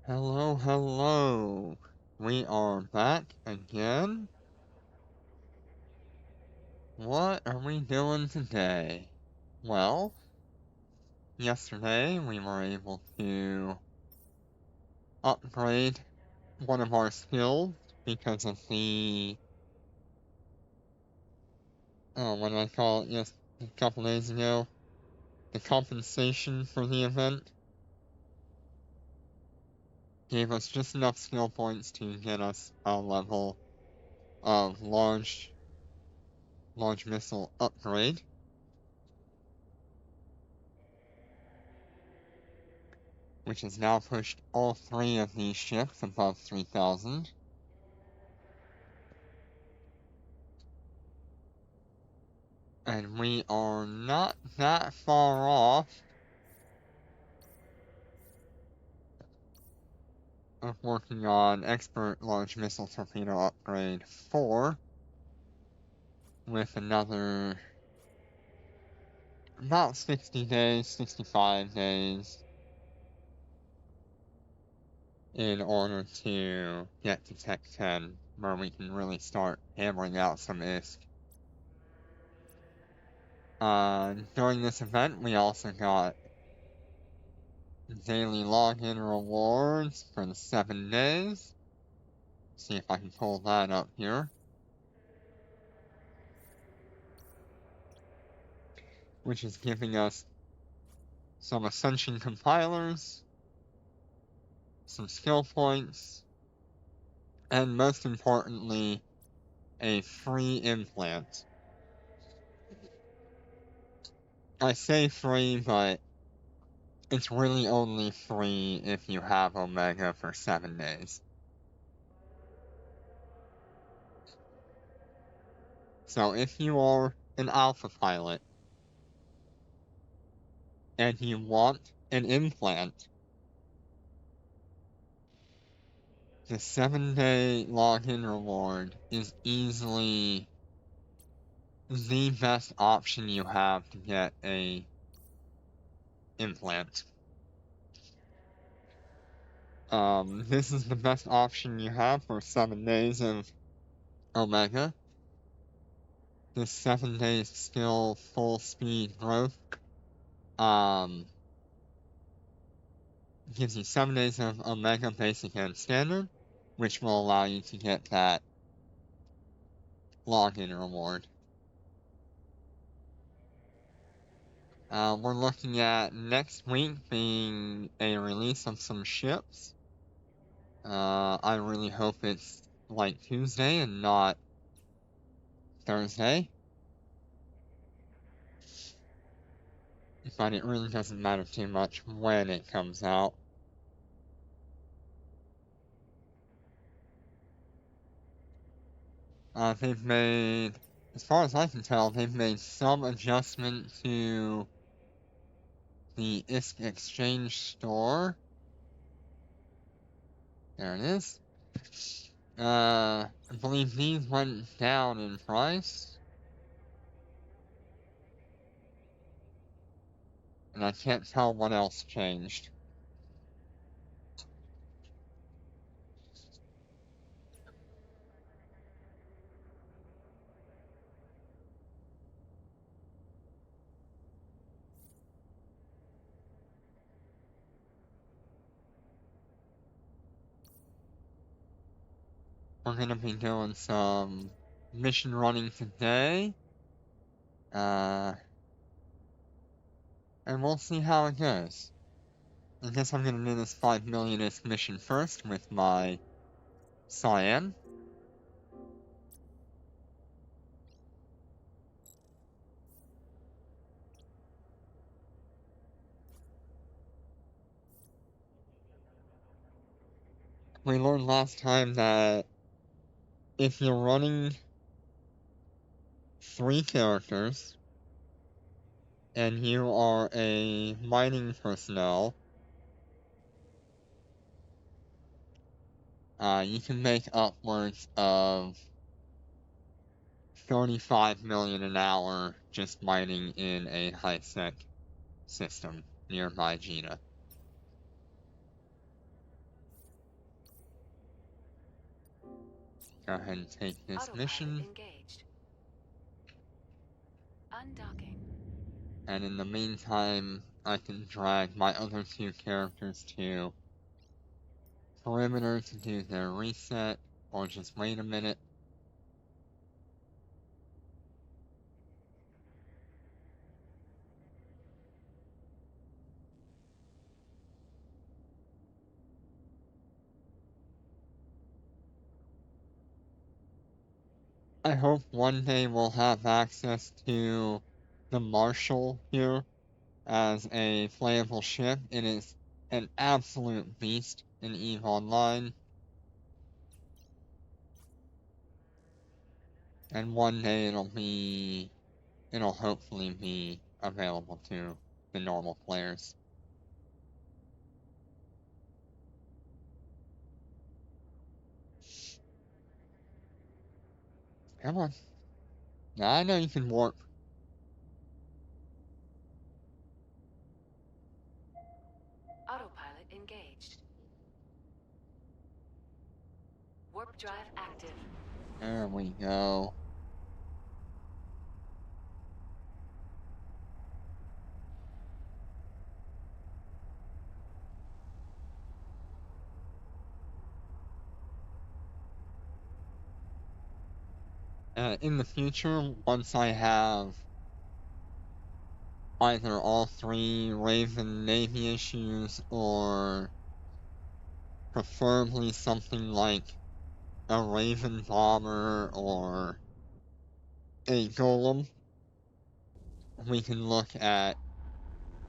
Hello, hello. We are back again. What are we doing today? Well, yesterday we were able to upgrade one of our skills because of what did I call it just a couple days ago? The compensation for the event gave us just enough skill points to get us a level of large missile upgrade. Which has now pushed all three of these ships above 3,000. And we are not that far off of working on Expert Large Missile Torpedo Upgrade 4 with another about 60 days, 65 days in order to get to Tech 10, where we can really start hammering out some ISK. During this event, we also got daily login rewards for the 7 days. See if I can pull that up here. Which is giving us some Ascension compilers, some skill points, and most importantly, a free implant. I say free, but it's really only free if you have Omega for 7 days. So if you are an Alpha pilot and you want an implant, the 7-day login reward is easily the best option you have to get a implant. This is the best option you have for 7 days of Omega. This 7 days skill full speed growth, gives you 7 days of Omega basic and standard, which will allow you to get that login reward. We're looking at next week being a release of some ships. I really hope it's like Tuesday and not Thursday. But it really doesn't matter too much when it comes out. They've made, as far as I can tell, they've made some adjustment to the ISK Exchange store. There it is. I believe these went down in price. And I can't tell what else changed. We're gonna be doing some mission running today. And we'll see how it goes. I guess I'm gonna do this 5 million ISK mission first with my Cyan. We learned last time that if you're running 3 characters and you are a mining personnel, you can make upwards of 35 million an hour just mining in a high-sec system nearby Gina. go ahead and take this Autopilot mission. engaged. Undocking. And in the meantime, I can drag my other two characters to Perimeter to do their reset, or just wait a minute. I hope one day we'll have access to the Marshal here as a playable ship. It is an absolute beast in EVE Online. And one day it'll hopefully be available to the normal players. Come on. Now I know you can warp. Autopilot engaged. Warp drive active. There we go. In the future, once I have either all three Raven Navy issues or preferably something like a Raven Bomber or a Golem, we can look at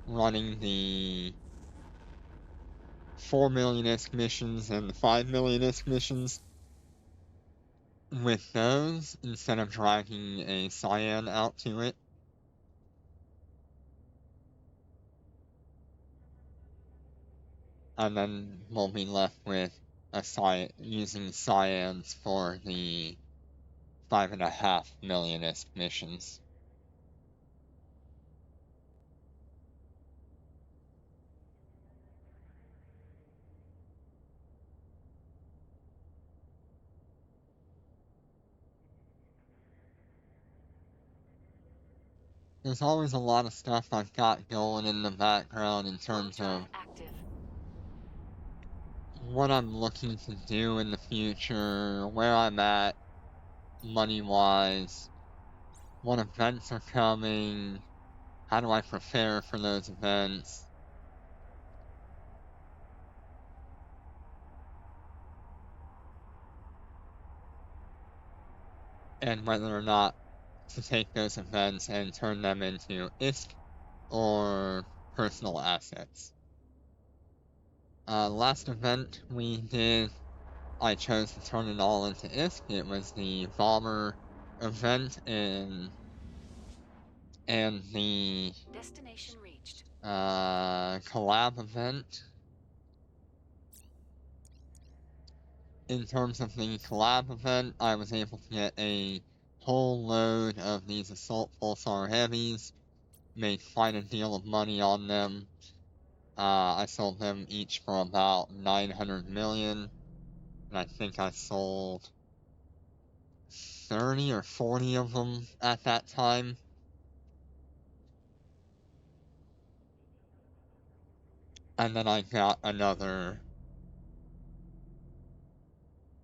running the 4 million ISK missions and the 5 million ISK missions with those instead of dragging a Cyan out to it. And then we'll be left with using Cyans for the 5.5 million ISK missions. There's always a lot of stuff I've got going in the background in terms of what I'm looking to do in the future, where I'm at money-wise, what events are coming, how do I prepare for those events. And whether or not to take those events and turn them into ISK or personal assets. Last event we did, I chose to turn it all into ISK. It was the Bomber event and the destination reached. collab event. In terms of the collab event, I was able to get a whole load of these Assault Pulsar Heavies, made quite a deal of money on them. I sold them each for about 900 million, and I think I sold 30 or 40 of them at that time. And then I got another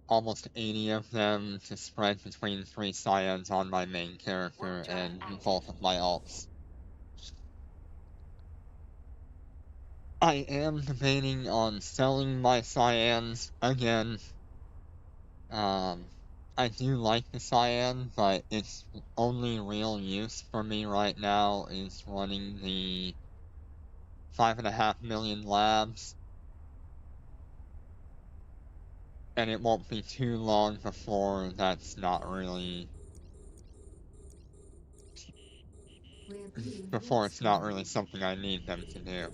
almost 80 of them to spread between 3 Cyans on my main character and both of my alts. I am debating on selling my Cyans again. I do like the Cyan, but its only real use for me right now is running the 5.5 million labs. And it won't be too long before that's not really... before it's not really something I need them to do.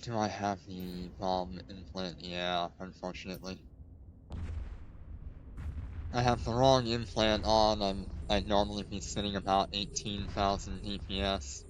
Do I have the bomb implant? Yeah, unfortunately. I have the wrong implant on. I'd normally be sitting about 18,000 DPS.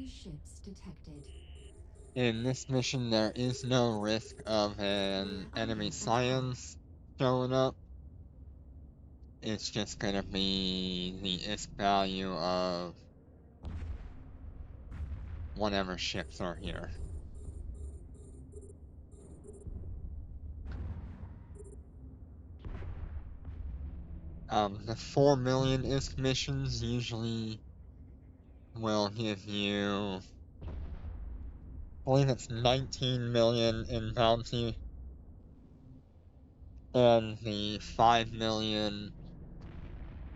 Enemy ships detected. In this mission, there is no risk of an enemy science showing up. It's just gonna be the ISK value of whatever ships are here. The 4 million ISK missions usually will give you, I believe it's 19 million in bounty, and the 5 million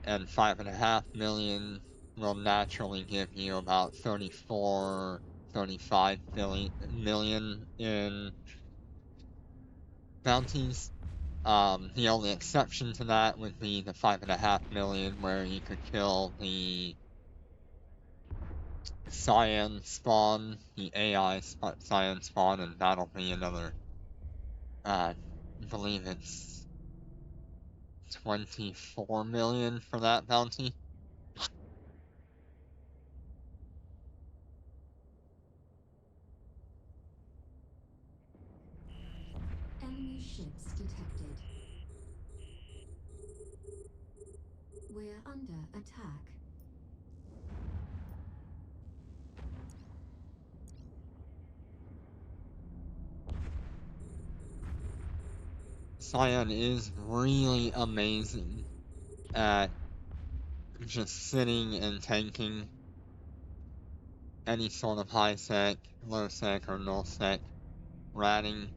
and 5.5 million will naturally give you about 34, 35 million in bounties. The only exception to that would be the 5.5 million, where you could kill the Cyan spawn, the AI Cyan spawn, and that'll be another, I believe it's 24 million for that bounty. Enemy ships detected. We're under attack. Cyan is really amazing at just sitting and tanking any sort of high sec, low sec, or null sec ratting.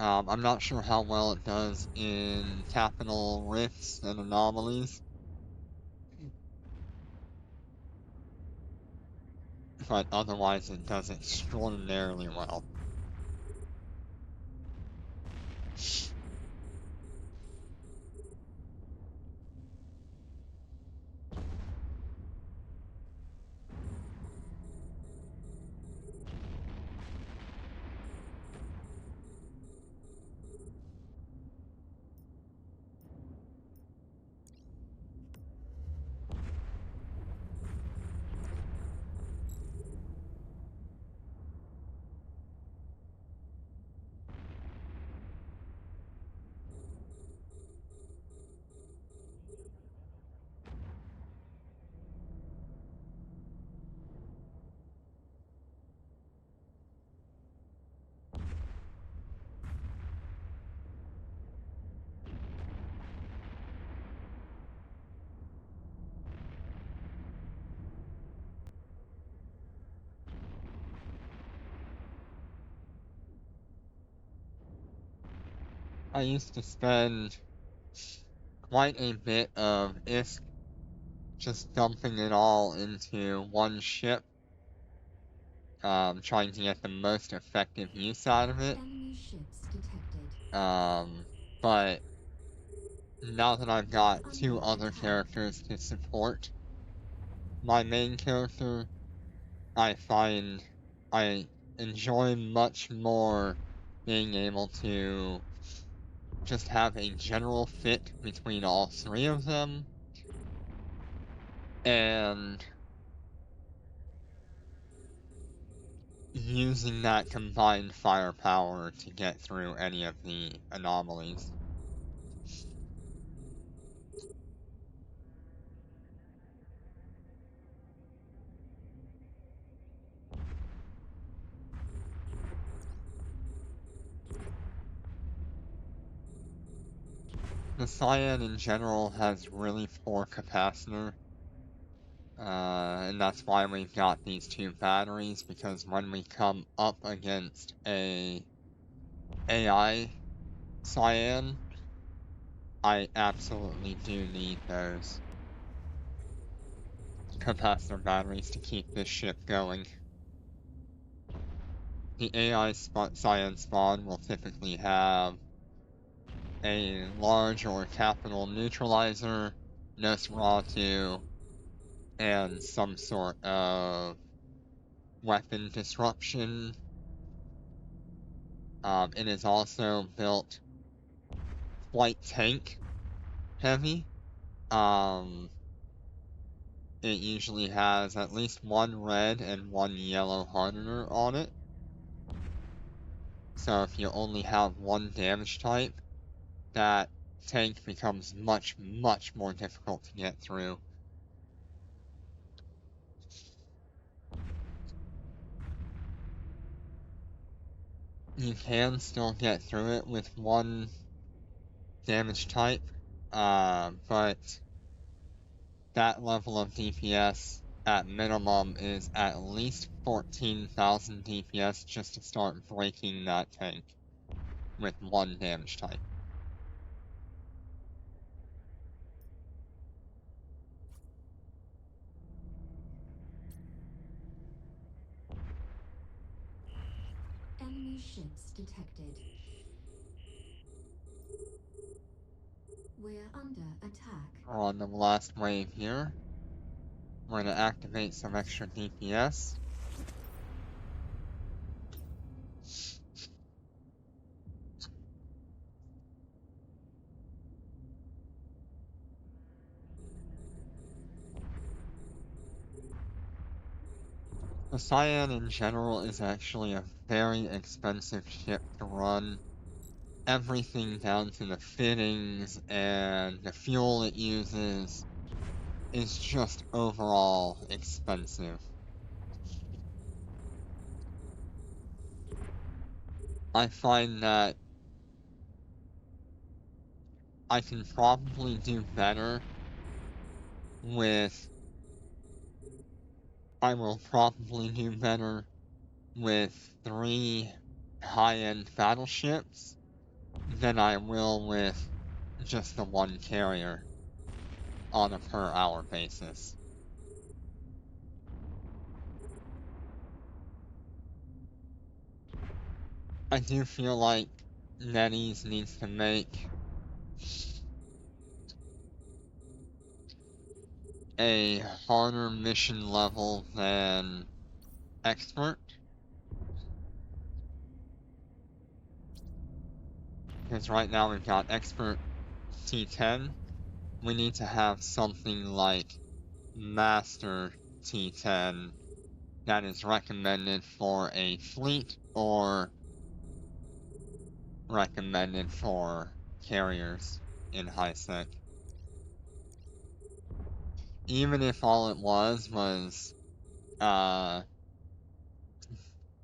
I'm not sure how well it does in capital rifts and anomalies, but otherwise it does extraordinarily well. I used to spend quite a bit of ISK just dumping it all into one ship, trying to get the most effective use out of it. Enemy ships detected. But now that I've got 2 other characters to support my main character, I find I enjoy much more being able to just have a general fit between all 3 of them, and using that combined firepower to get through any of the anomalies. The Cyan in general has really poor capacitor, and that's why we've got these 2 batteries, because when we come up against a AI Cyan, I absolutely do need those capacitor batteries to keep this ship going. The AI Cyan spawn will typically have a large or capital neutralizer, Nosferatu, and some sort of weapon disruption. It is also built quite tank heavy. it usually has at least one red and one yellow hardener on it. So if you only have one damage type, that tank becomes much, much more difficult to get through. You can still get through it with one damage type, but that level of DPS at minimum is at least 14,000 DPS just to start breaking that tank with one damage type. Enemy ships detected. We're under attack. We're on the last wave here. We're gonna activate some extra DPS. The Cyan in general is actually a very expensive ship to run. Everything down to the fittings and the fuel it uses is just overall expensive. I find that I can probably do better with... I will probably do better with 3 high-end battleships than I will with just the one carrier on a per-hour basis. I do feel like NetEase needs to make a harder mission level than Expert. Because right now we've got Expert T10. We need to have something like Master T10 that is recommended for a fleet or recommended for carriers in high-sec. Even if all it was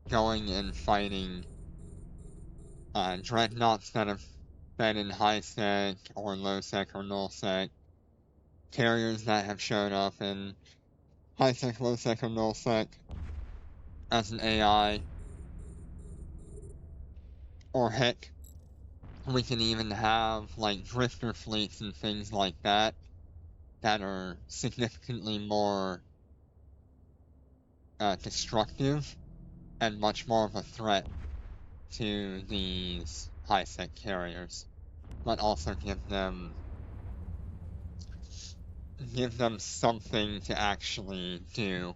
going and fighting dreadnoughts that have been in high-sec or low-sec or null-sec, carriers that have shown up in high-sec, low-sec, or null-sec as an AI, or heck, we can even have like drifter fleets and things like that that are significantly more destructive and much more of a threat to these high-sec carriers, but also give them something to actually do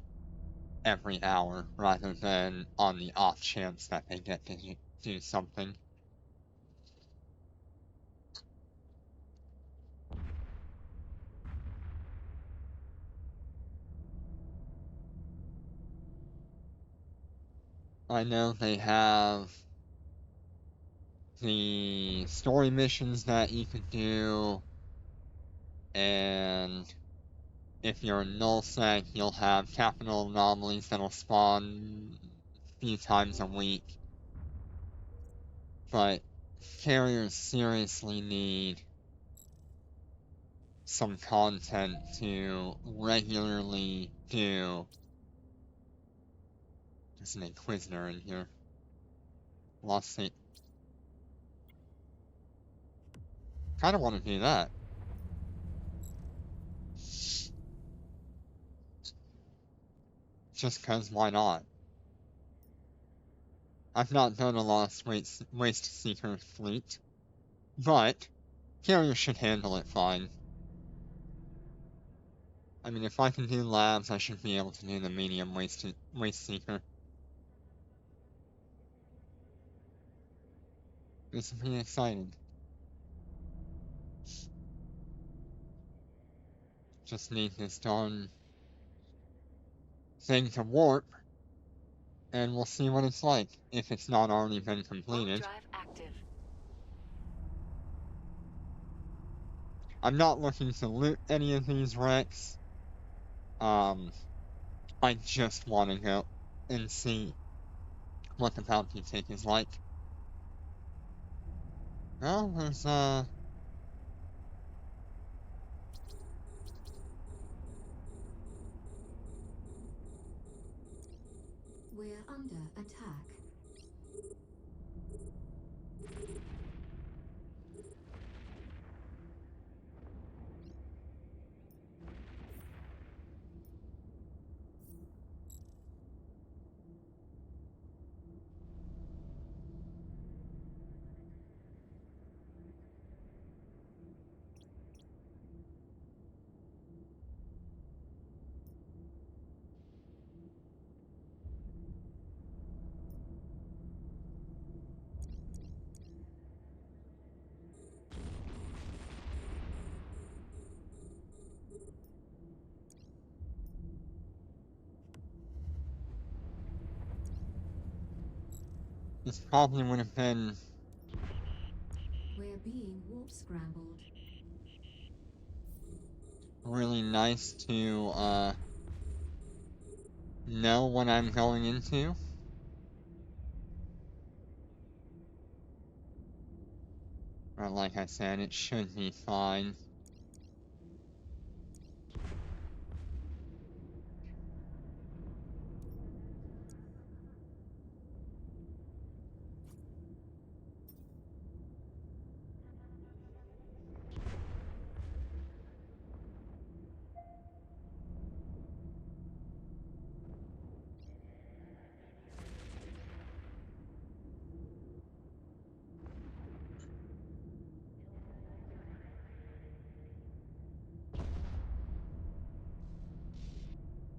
every hour rather than on the off chance that they get to do something. I know they have the story missions that you could do, and if you're in nullsec, you'll have capital anomalies that'll spawn a few times a week. But carriers seriously need some content to regularly do. There's an Inquisitor in here. Lost State. Kinda wanna do that. Just cause why not? I've not done a Lost Waste Seeker fleet, but carriers should handle it fine. I mean, if I can do labs, I should be able to do the medium Waste Seeker. This is pretty exciting. Just need this done thing to warp, and we'll see what it's like if it's not already been Warp completed. drive active. I'm not looking to loot any of these wrecks. I just want to go and see what the bounty take is like. Well, there's, We're under attack. this probably would have been We're being warp scrambled. really nice to, know what I'm going into. But like I said, it should be fine.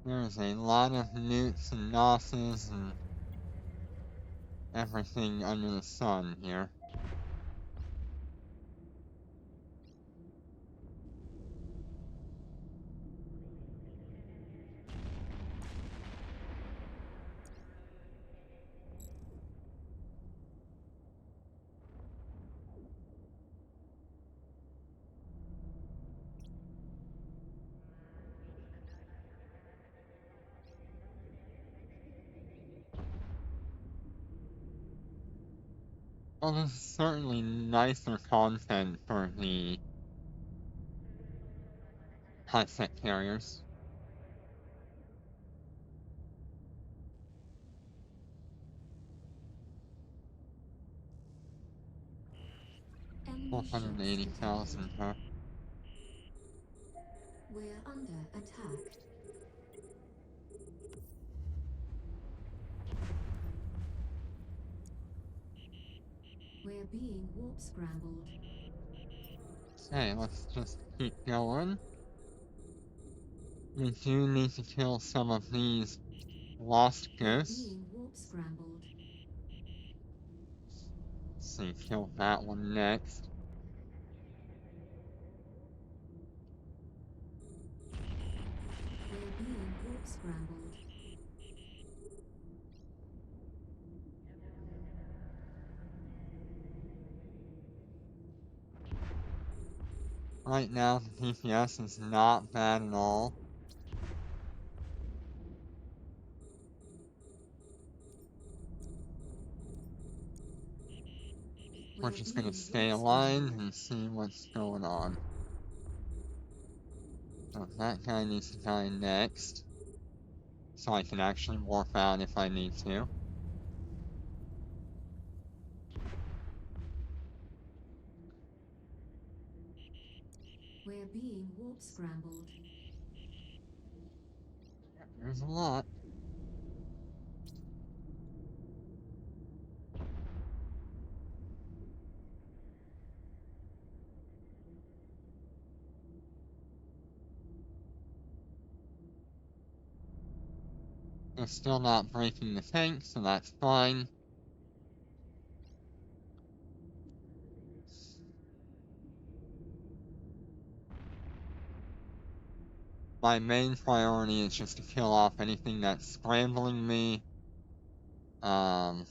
There's a lot of newts and nosses and everything under the sun here. Well, this is certainly nicer content for the high-tech carriers. Enemy ships 480,000, detected. huh? We're under attack. We're being warp scrambled. Okay, let's just keep going. We do need to kill some of these lost We're ghosts. being warp scrambled. Let's see, kill that one next. We're being warp scrambled. Right now, the DPS is not bad at all. We're We're just gonna being stay warp aligned scrambled. and see what's going on. So that guy needs to die next. So I can actually warp out if I need to. We're being warp scrambled. There's a lot. They're still not breaking the tank, so that's fine. my main priority is just to kill off anything that's scrambling me. And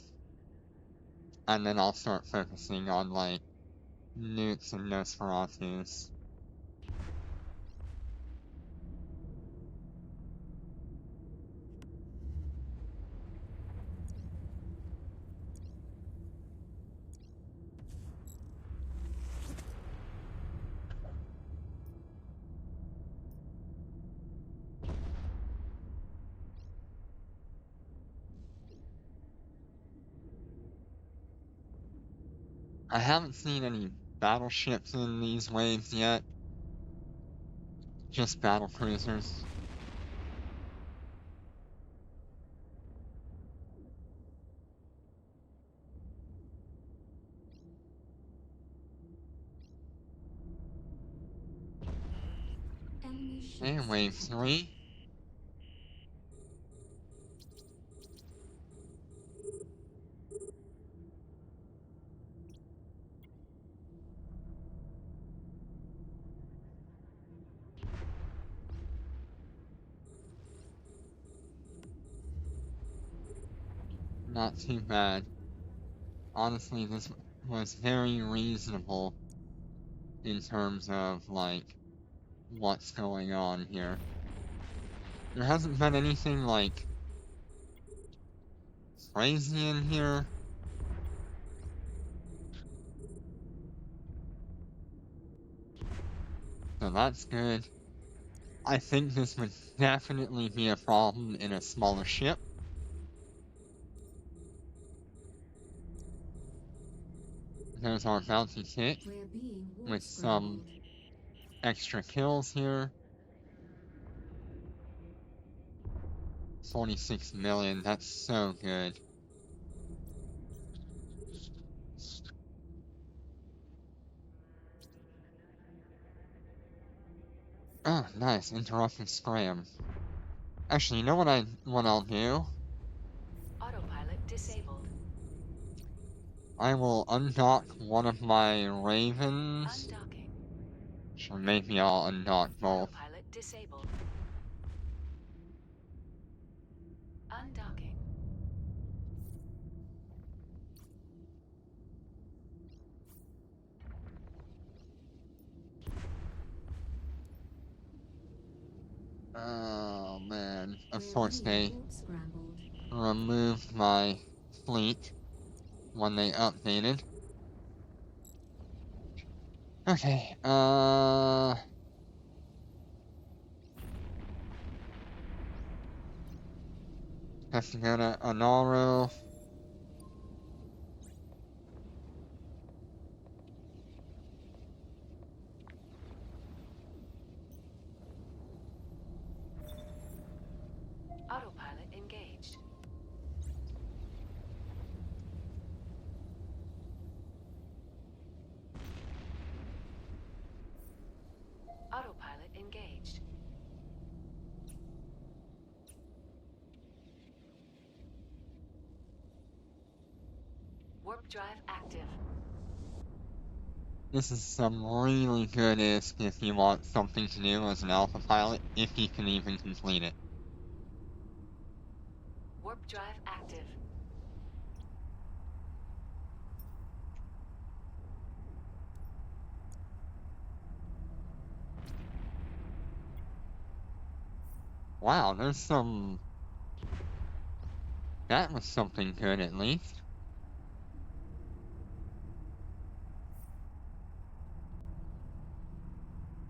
then I'll start focusing on, like, nukes and Nosferatus. I haven't seen any battleships in these waves yet. Just battle cruisers. Enemy ships And wave detected. 3. Not too bad. Honestly, this was very reasonable in terms of, like, what's going on here. There hasn't been anything, like, crazy in here. So that's good. I think this would definitely be a problem in a smaller ship. There's our bounty tick We're being warp with some scrambled. extra kills here. 46 million, that's so good. Oh, nice, interrupted scram. Actually, you know what I'll do? Autopilot disabled. I will undock one of my ravens. Undocking. So maybe I'll undock both. Autopilot disabled. Undocking. Oh man, of We're course being they warp scrambled. removed my fleet when they updated. Okay, have to go to Anaro. Autopilot engaged. Autopilot engaged. Warp drive active. This is some really good ISK if you want something to do as an alpha pilot, if you can even complete it. Warp drive active. Wow, there's some... That was something good at least.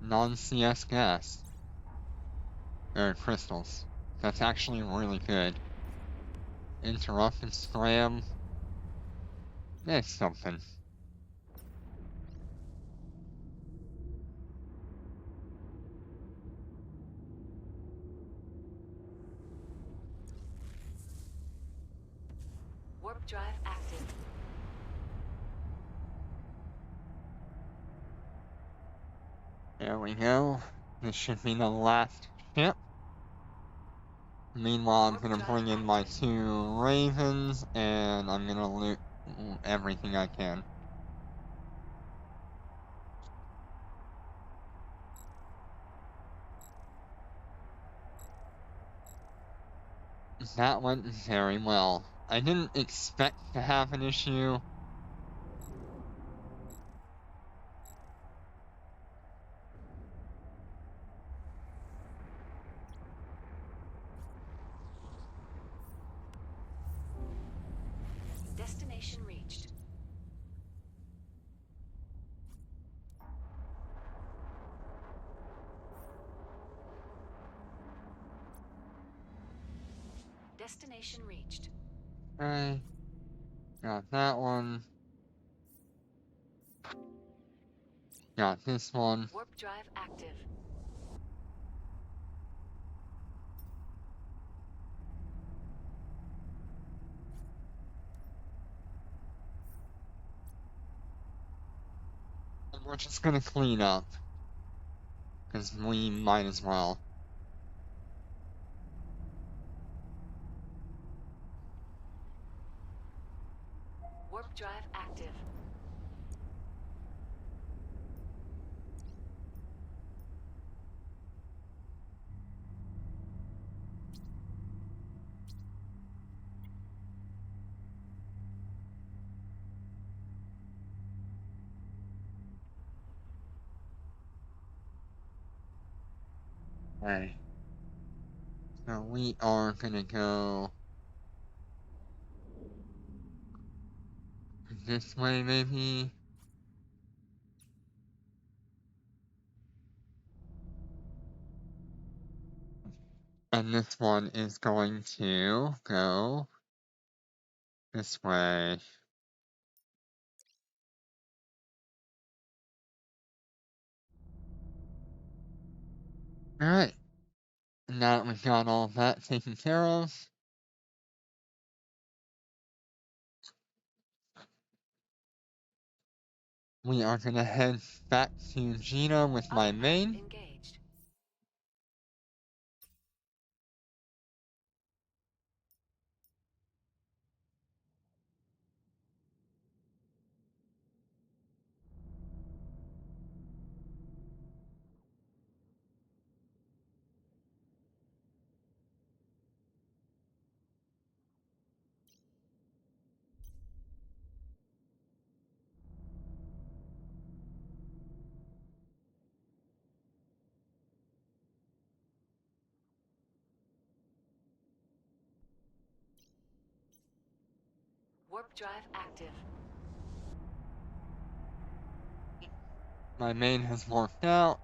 Non-CS gas. Or crystals. That's actually really good. Interrupt and scram. It's something. Warp drive active. There we go. This should be the last ship. Meanwhile, I'm gonna bring in my 2 ravens, and I'm gonna loot everything I can. that went very well. I didn't expect to have an issue. Destination reached. Destination reached. Okay. Got that one. Got this one. Warp drive active. And we're just gonna clean up. Because we might as well. Warp drive active. Okay. So we are gonna go this way, maybe. And this one is going to go this way. Alright. Now that we've got all of that taken care of, we are gonna head back to Gina with my Autopilot main. engaged. Warp drive active. My main has worked out.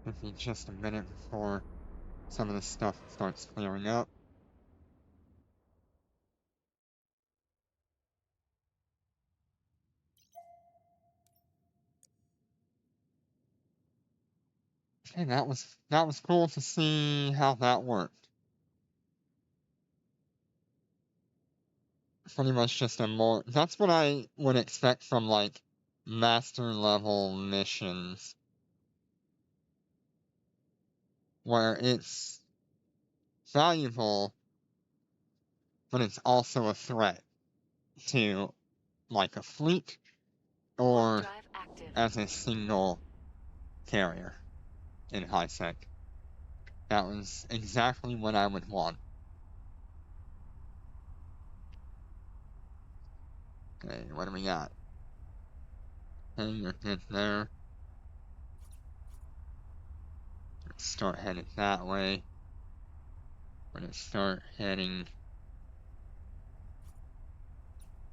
It'll be just a minute before some of this stuff starts clearing up. Okay, that was cool to see how that worked. Pretty much just a more that's what I would expect from like master level missions. Where it's valuable, but it's also a threat to like a fleet Warp or drive active. as a single carrier in HiSec. That was exactly what I would want. Okay, what do we got? Okay, you're good there. Let's start heading that way. We're gonna start heading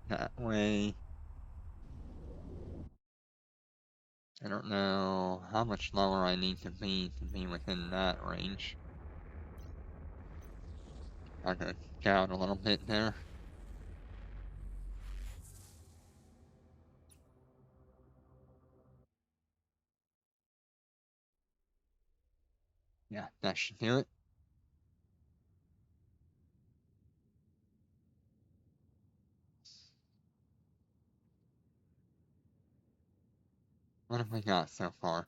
that way. I don't know how much lower I need to be within that range. I could down a little bit there. Yeah, that should do it. What have we got so far?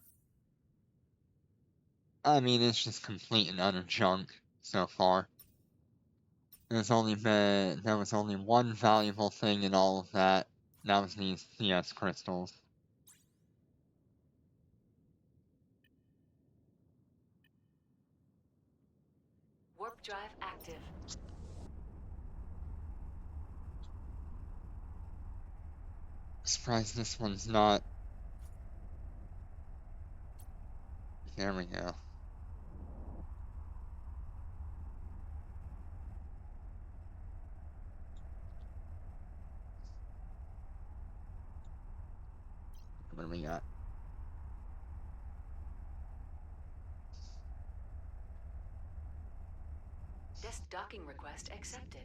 I mean, it's just complete and utter junk so far. There was only one valuable thing in all of that. That was these CS crystals. Warp drive active. Surprised this one's not. There we go. What do we got? This docking request accepted.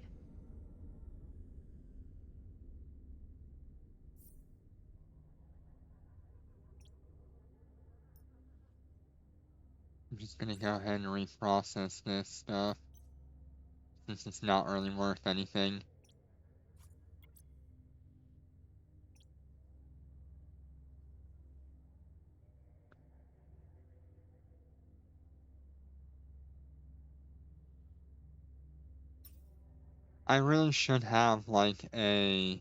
I'm just gonna go ahead and reprocess this stuff, since it's not really worth anything. I really should have, like, an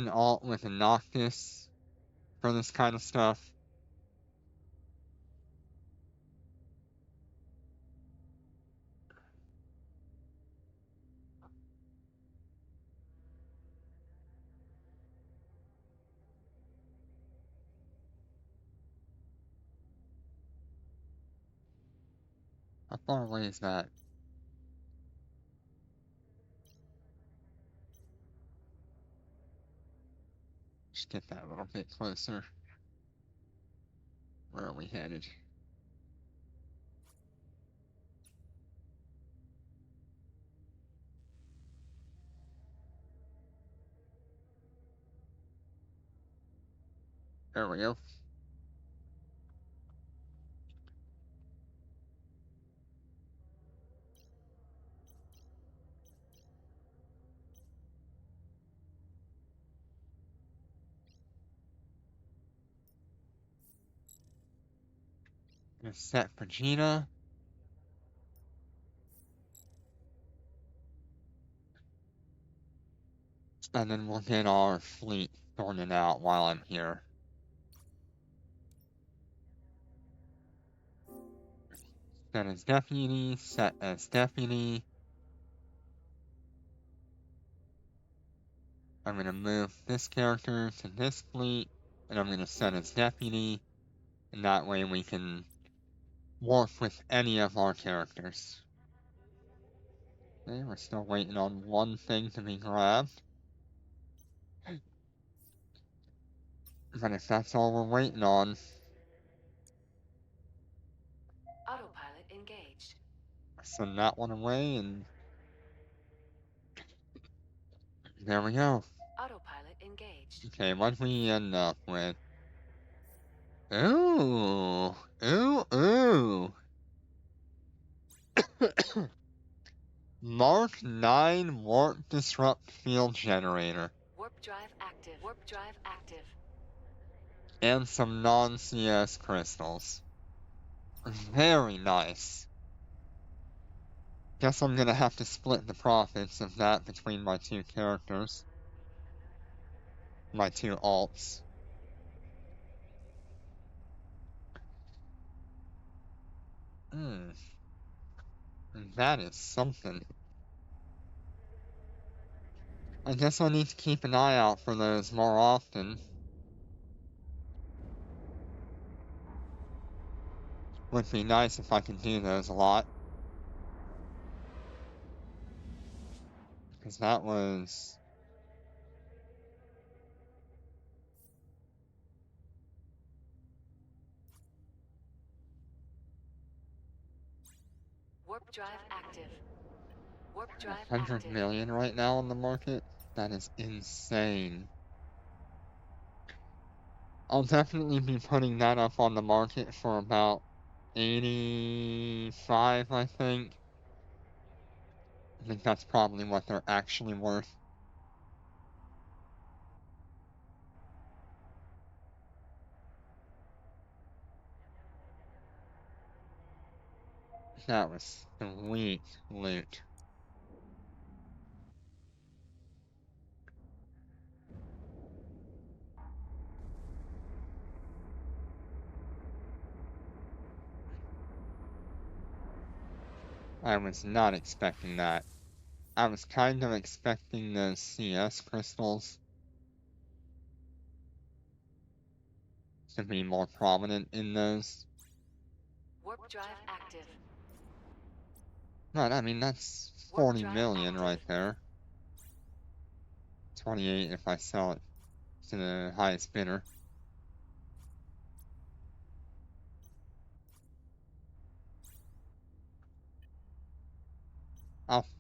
alt with a Noctis for this kind of stuff. How far away is that? Just get that a little bit closer. Where are we headed? There we go. Gonna set for Gina. And then we'll get our fleet sorted out while I'm here. Set as deputy, set as deputy. I'm gonna move this character to this fleet, and I'm gonna set as deputy, and that way we can work with any of our characters. Okay, we're still waiting on one thing to be grabbed. But if that's all we're waiting on, Autopilot engaged. send that one away, and there we go. Autopilot engaged. Okay, what we end up with? Ooh, ooh. Mark 9 Warp Disrupt Field Generator. Warp drive active. Warp drive active. And some non-CS crystals. Very nice. Guess I'm gonna have to split the profits of that between my two characters. My two alts. That is something. I guess I need to keep an eye out for those more often. Would be nice if I could do those a lot. Because that was... Warp drive active. Warp drive 100 active. million right now on the market? That is insane. I'll definitely be putting that up on the market for about 85, I think. I think that's probably what they're actually worth. That was sweet loot. I was not expecting that. I was kind of expecting those CS crystals to be more prominent in those. Warp drive active. But I mean, that's Warp 40 drive million active. right there. 28 if I sell it to the highest bidder.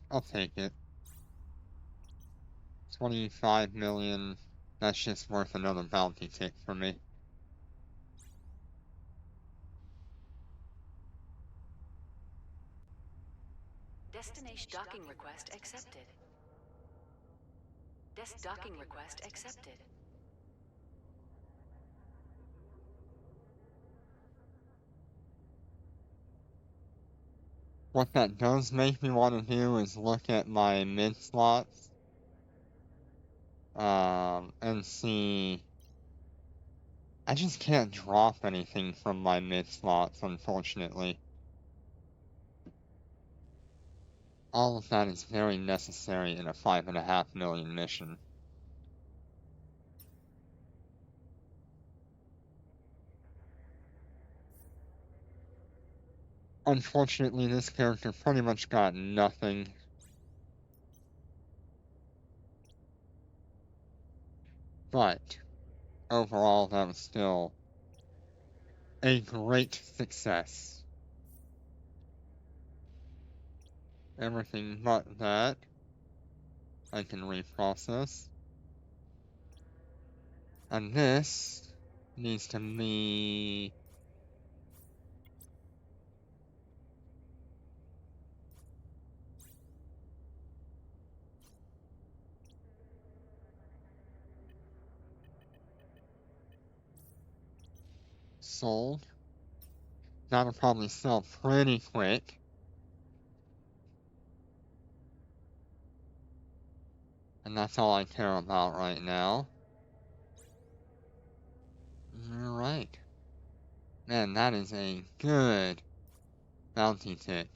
I'll take it. 25 million. That's just worth another bounty tick for me. Destination docking request accepted. Docking request accepted. What that does make me want to do is look at my mid slots. And see. I just can't drop anything from my mid slots, unfortunately. All of that is very necessary in a 5.5 million mission. Unfortunately, this character pretty much got nothing. But, overall, that was still a great success. Everything but that I can reprocess. And this needs to be sold. That'll probably sell pretty quick. And that's all I care about right now. Alright. Man, that is a good bounty tick.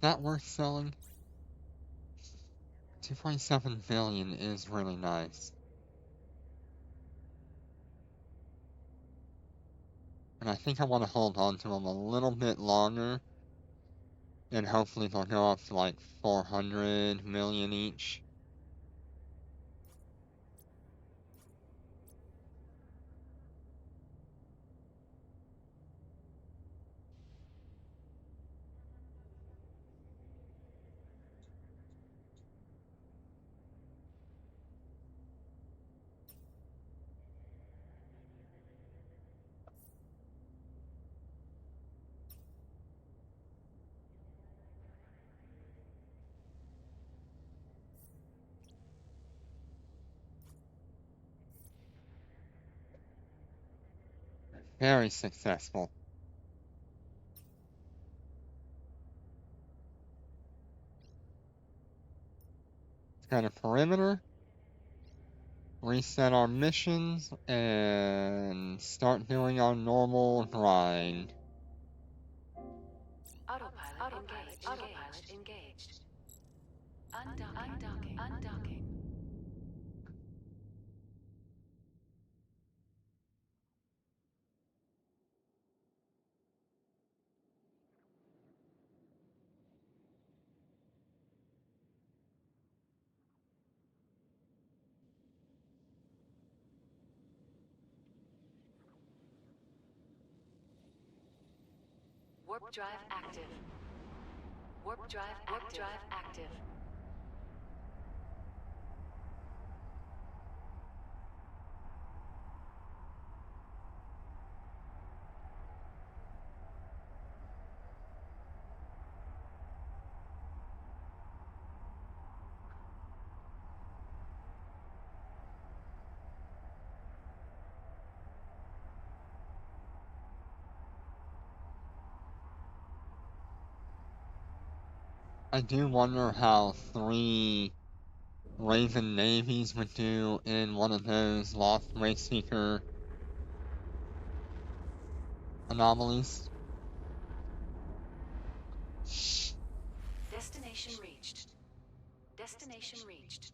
That worth selling? 2.7 billion is really nice. And I think I want to hold on to them a little bit longer. And hopefully they'll go up to like 400 million each. Very successful. Let's go to perimeter. Reset our missions and start doing our normal grind. Autopilot engaged. Undocking. Warp drive active. Warp drive active. I do wonder how 3 Raven navies would do in one of those Lost Wayseeker anomalies. Destination reached. Destination reached.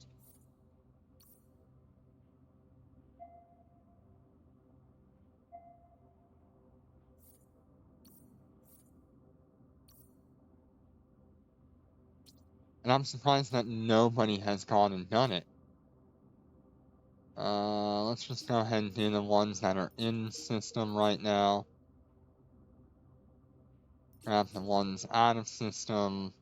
And I'm surprised that nobody has gone and done it. Let's just go ahead and do the ones that are in system right now. Grab the ones out of system.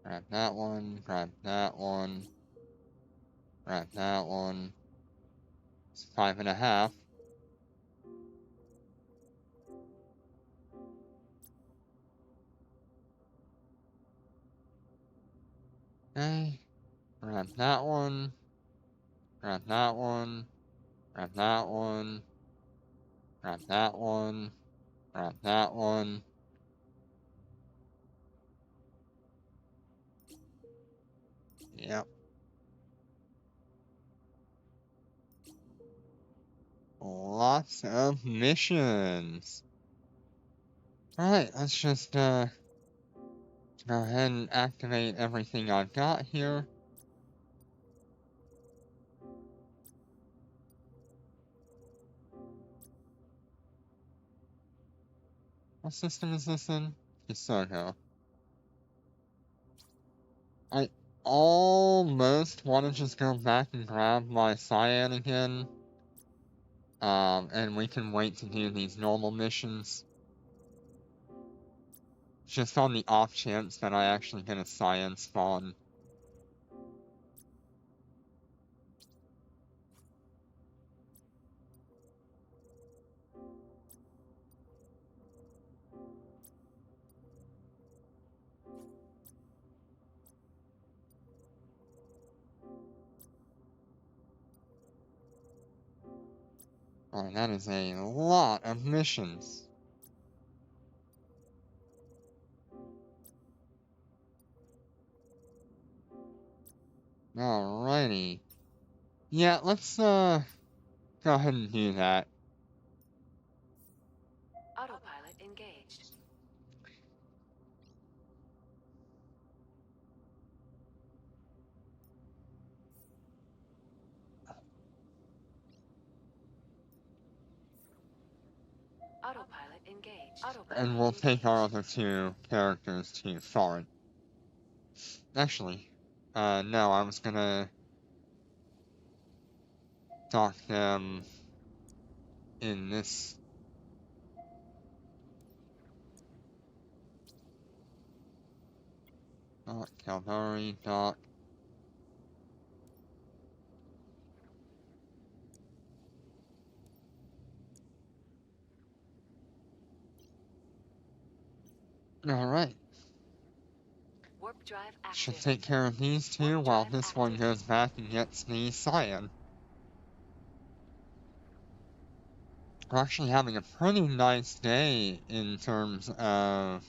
Grab that one, grab that one, grab that one. It's 5.5. Okay, grab that one, grab that one, grab that one, grab that one, grab that one. Yep. Lots of missions. Alright, let's just go ahead and activate everything I've got here. What system is this in? Kisoko. I almost want to just go back and grab my cyan again. And we can wait to do these normal missions. Just on the off chance that I actually get a cyan spawn. Oh, that is a lot of missions. Alrighty. Yeah, let's go ahead and do that. Autopilot engaged. Autopilot engaged. Autopilot And we'll take our engaged. other 2 characters to Thorin. Actually, no, I was gonna dock them in this. Dock Caldari, dock. Alright. Warp drive active. Should take care of these 2 Warp while drive this one active. goes back and gets the cyan. We're actually having a pretty nice day in terms of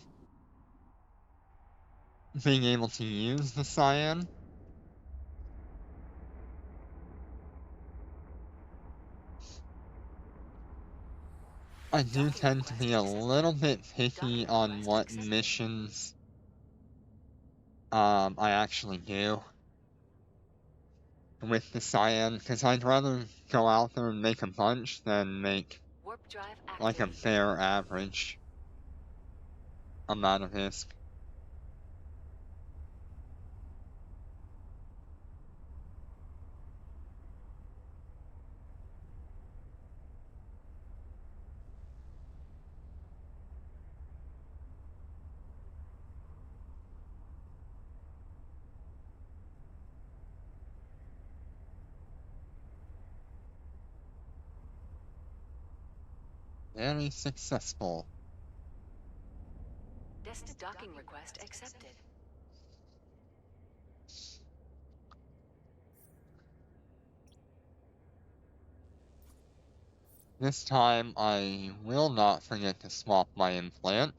being able to use the cyan. I do Docking tend to request be a accepted. little bit picky Docking on request what accepted. missions I actually do with the cyan, because I'd rather go out there and make a bunch than make Warp drive active. like a fair average. amount of ISK. Very successful. Destined docking request accepted. This time I will not forget to swap my implant.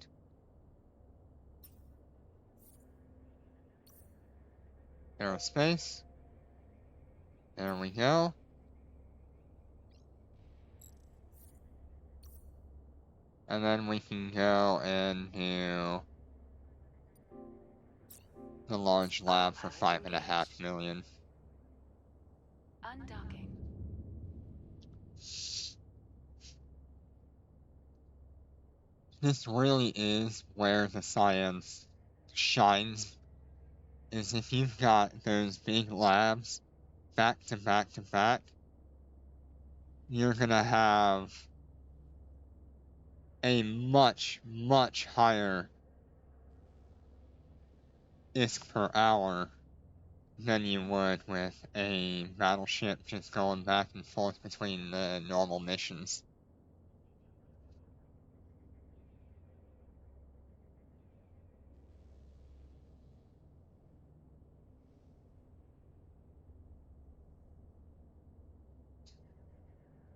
Aerospace. There we go. And then we can go and do the large lab for 5.5 million. Undocking. This really is where the science shines, is if you've got those big labs back to back to back, you're gonna have a much, much higher ISK per hour than you would with a battleship just going back and forth between the normal missions.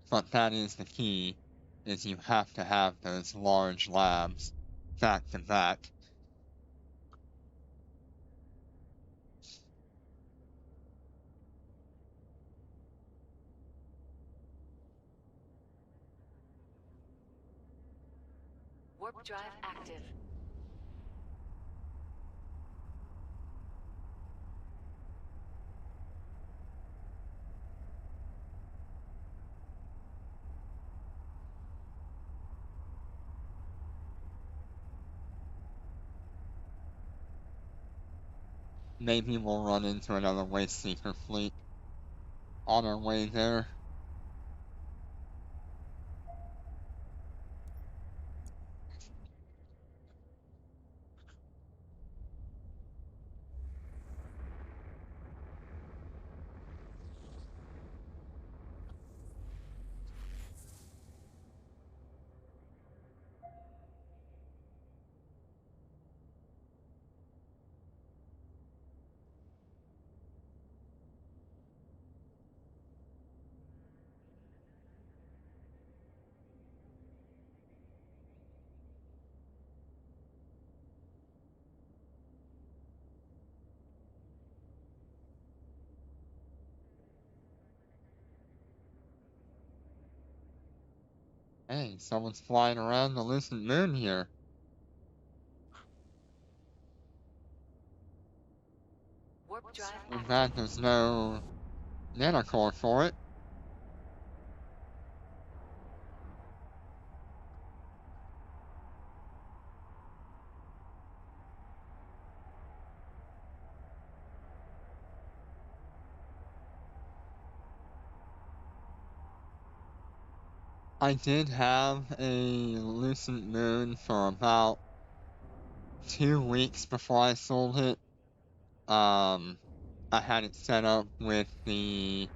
But that is the key, is you have to have those large labs back to back. Warp drive active. Maybe we'll run into another Waste Seeker fleet on our way there. Hey, someone's flying around the Lucent Moon here. Warp drive In active. fact, there's no nanocore for it. I did have a Lucent Moon for about 2 weeks before I sold it. I had it set up with the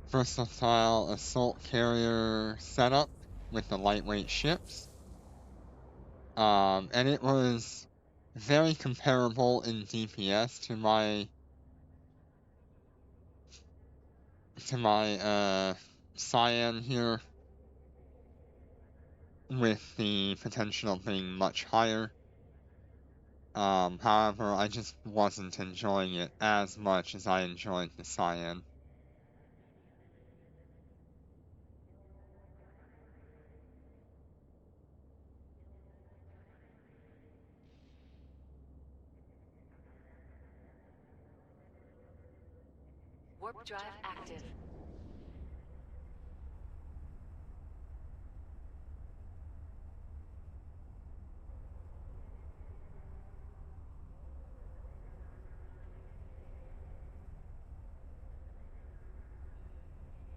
versatile assault carrier setup with the lightweight ships. And it was very comparable in DPS to my Cyan here, with the potential being much higher. However, I just wasn't enjoying it as much as I enjoyed the Cyan. Warp drive active.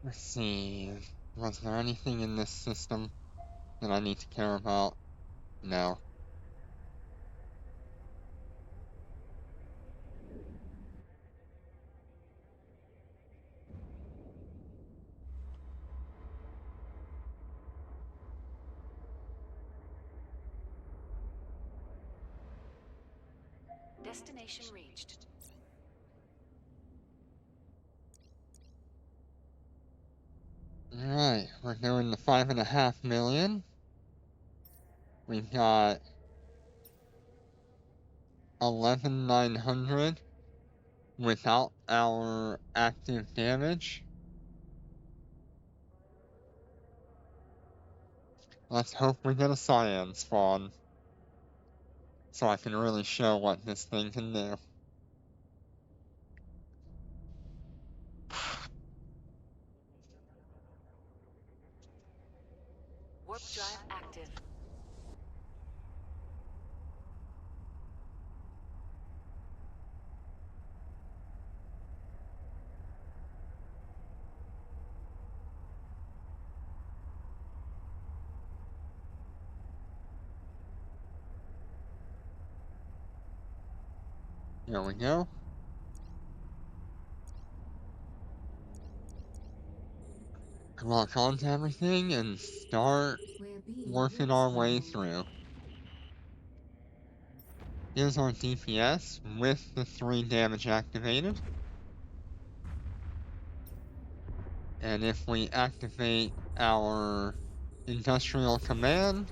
Let's see. Was there anything in this system that I need to care about? No. Destination reached. Alright, we're doing the 5.5 million. We've got 11,900 without our active damage. Let's hope we get a cyan spawn, so I can really show what this thing can do. Warp drive active. There we go. Lock onto everything and start We're being working warp our way scrambled. through. Here's our DPS with the 3 damage activated. And if we activate our industrial command,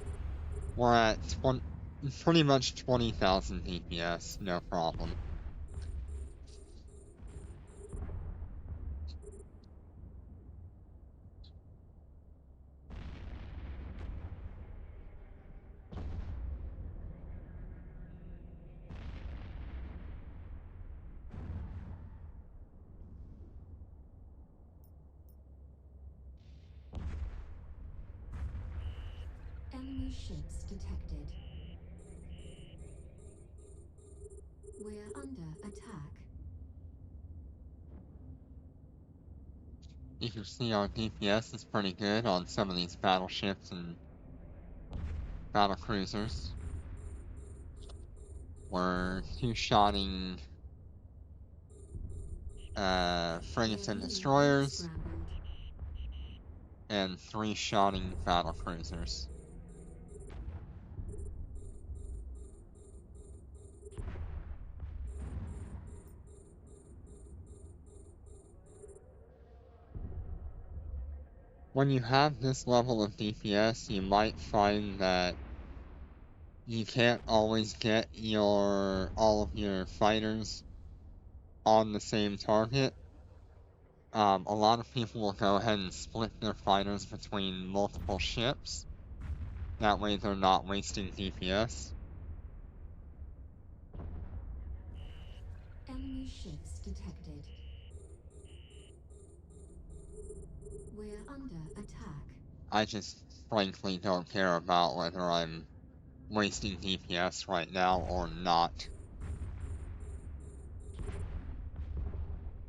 we're at pretty much 20,000 DPS, no problem. Enemy ships detected. We're under attack. You can see our DPS is pretty good on some of these battleships and battle cruisers. We're 2-shotting frigates We're and being destroyers, scrambled. and 3-shotting battle cruisers. When you have this level of DPS, you might find that you can't always get all of your fighters on the same target. A lot of people will go ahead and split their fighters between multiple ships. That way they're not wasting DPS. Enemy ships detected. We're under attack. I just frankly don't care about whether I'm wasting DPS right now or not.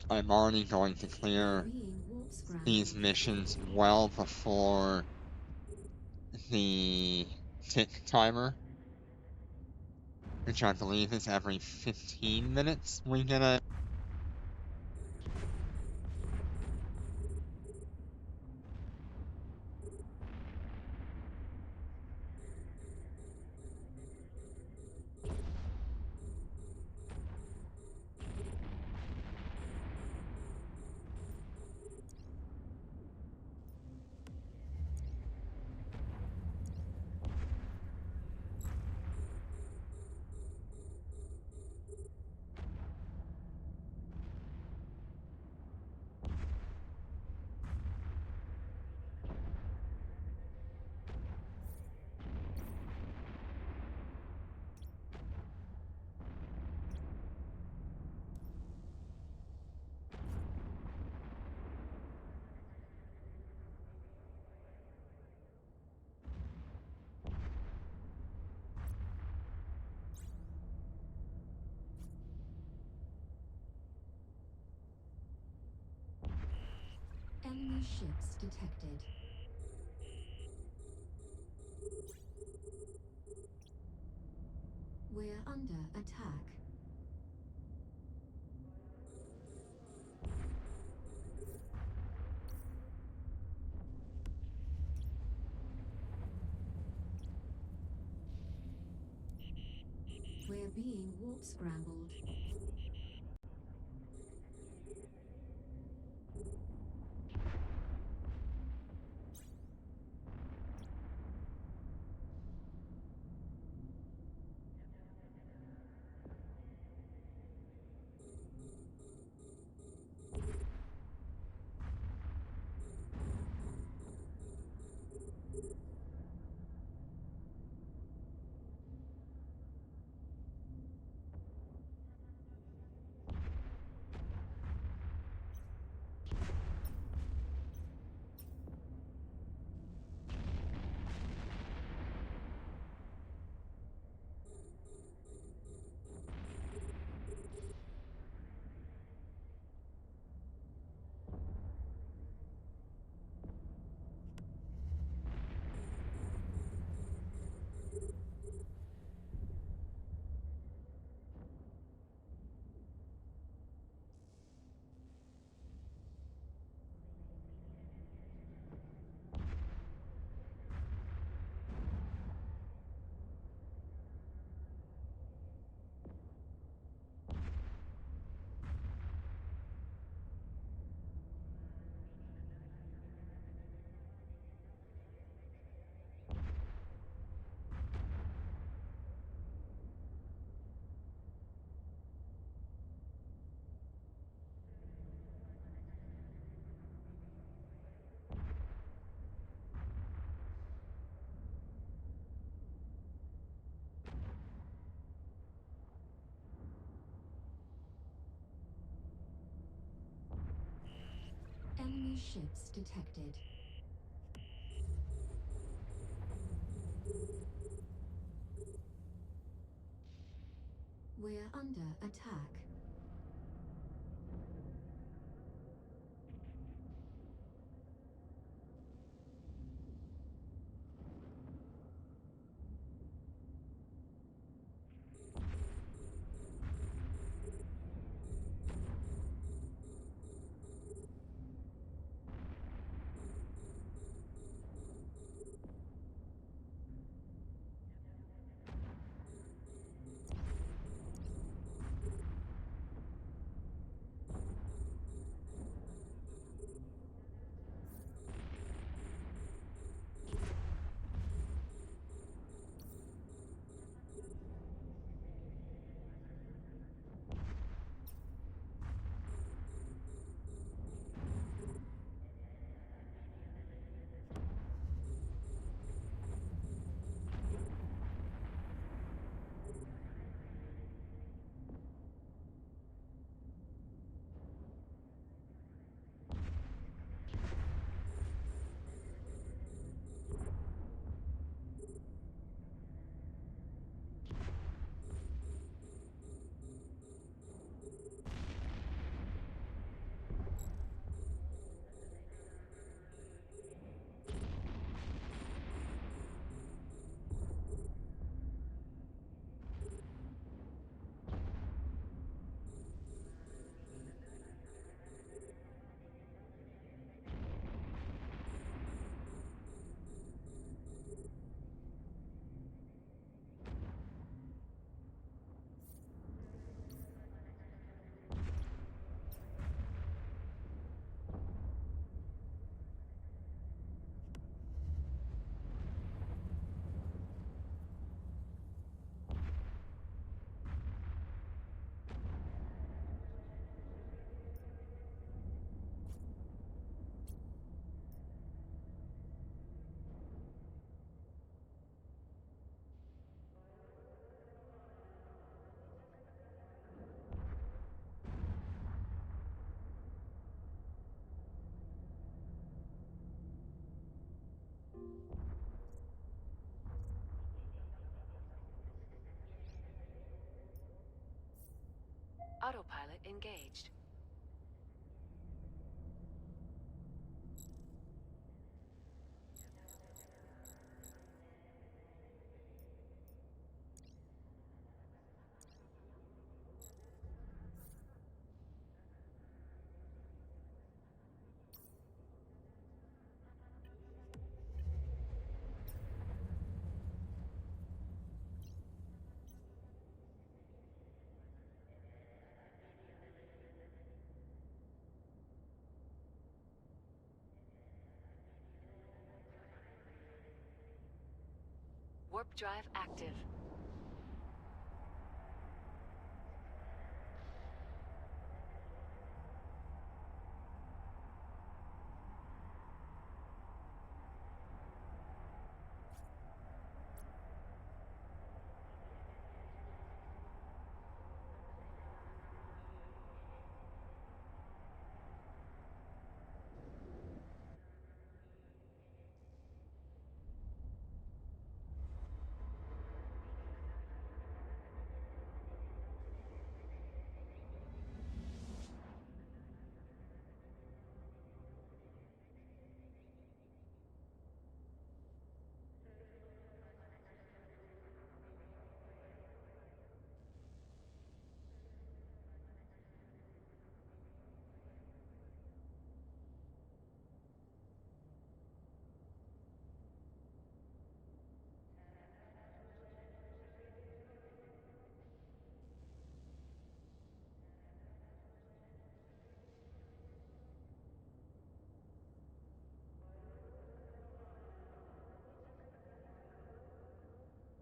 I'm already going to clear Being warp scrambled. these missions well before the tick timer, which I believe is every 15 minutes we get a... Enemy ships detected. We're under attack. We're being warp scrambled. Enemy ships detected. We're under attack. Autopilot engaged. Warp drive active.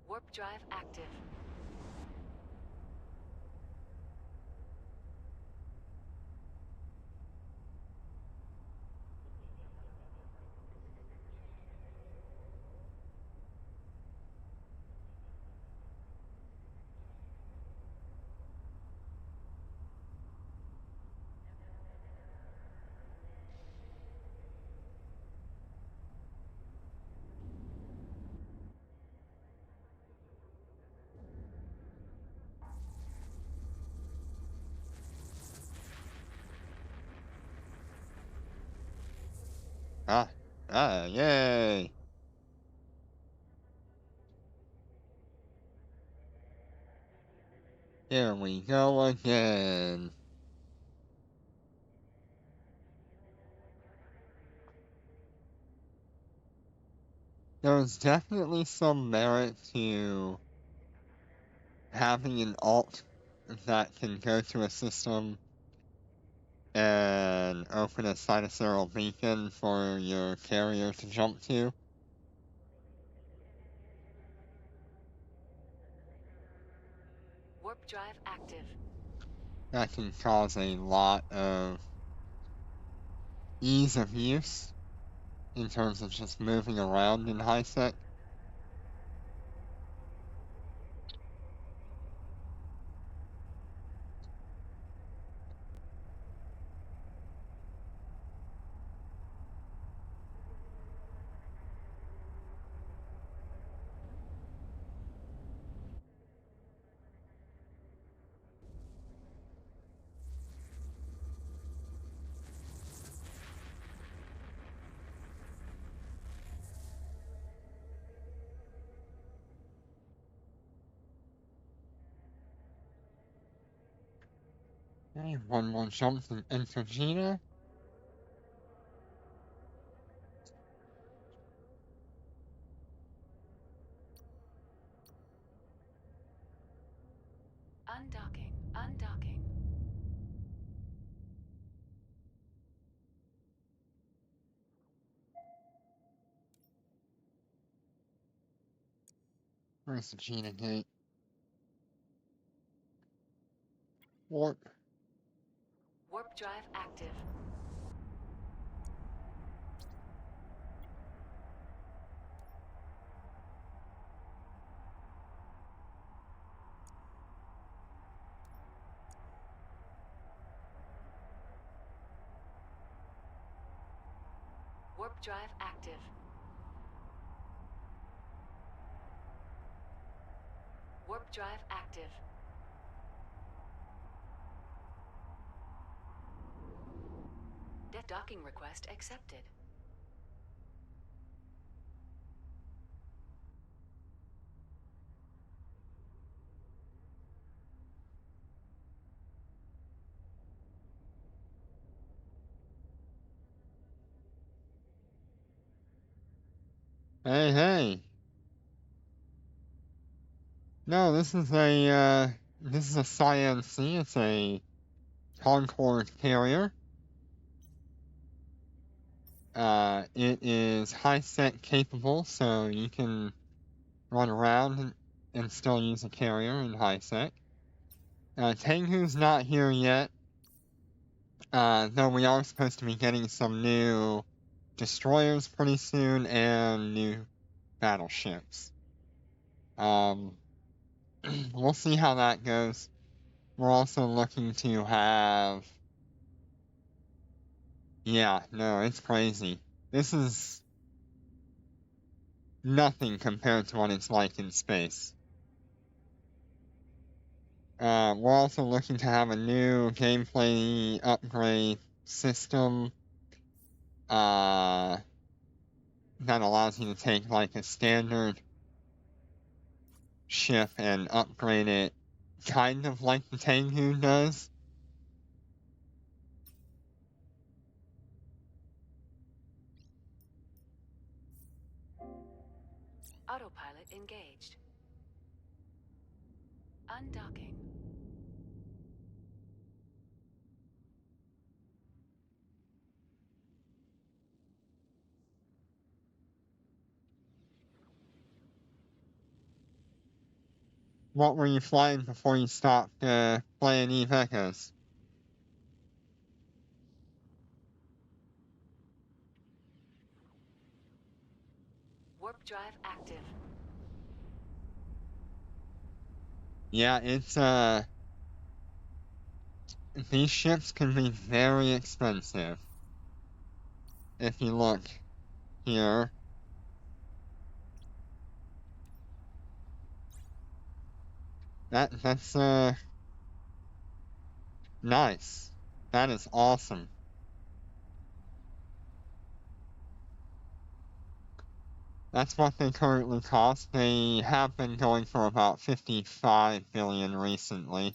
Warp drive active. Yay! Here we go again. There's definitely some merit to having an alt that can go to a system and open a cytosol beacon for your carrier to jump to. Warp drive active. That can cause a lot of ease of use in terms of just moving around in HiSec. Okay, one more jump from Intragena. Undocking. Undocking. Where's the Gena gate? Warp. Warp drive active. Warp drive active. Warp drive active. Docking request accepted. Hey. No, this is a Cyan C. It's a Concord carrier. It is HiSec capable, so you can run around and still use a carrier in high-sec. Tengu's not here yet, though we are supposed to be getting some new destroyers pretty soon and new battleships. We'll see how that goes. We're also looking to have... Yeah, no, it's crazy. This is nothing compared to what it's like in space. We're also looking to have a new gameplay upgrade system that allows you to take like a standard ship and upgrade it kind of like the Tengu does. Autopilot engaged. Undocking. What were you flying before you stopped playing Eve Echoes? Warp drive active. Yeah, it's these ships can be very expensive. If you look here. That's nice. That is awesome. That's what they currently cost. They have been going for about 55 billion recently.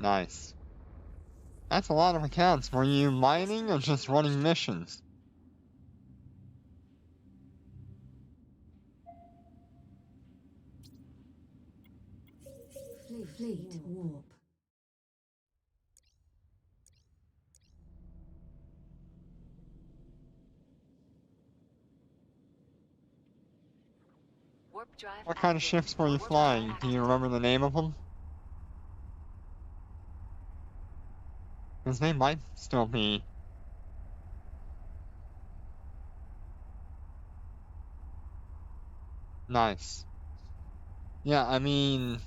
Nice. That's a lot of accounts. Were you mining or just running missions? Fleet warp. Warp drive What kind of active. ships were you Warp flying? drive Do you active. remember the name of them? Because they might still be. Nice. Yeah, I mean,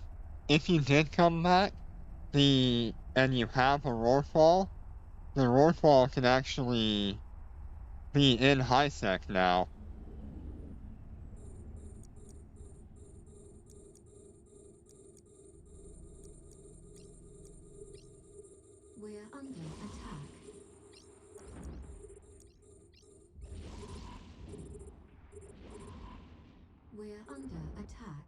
if you did come back, and you have a Rorqual, the Rorqual can actually be in high-sec now. We're under attack. We're under attack.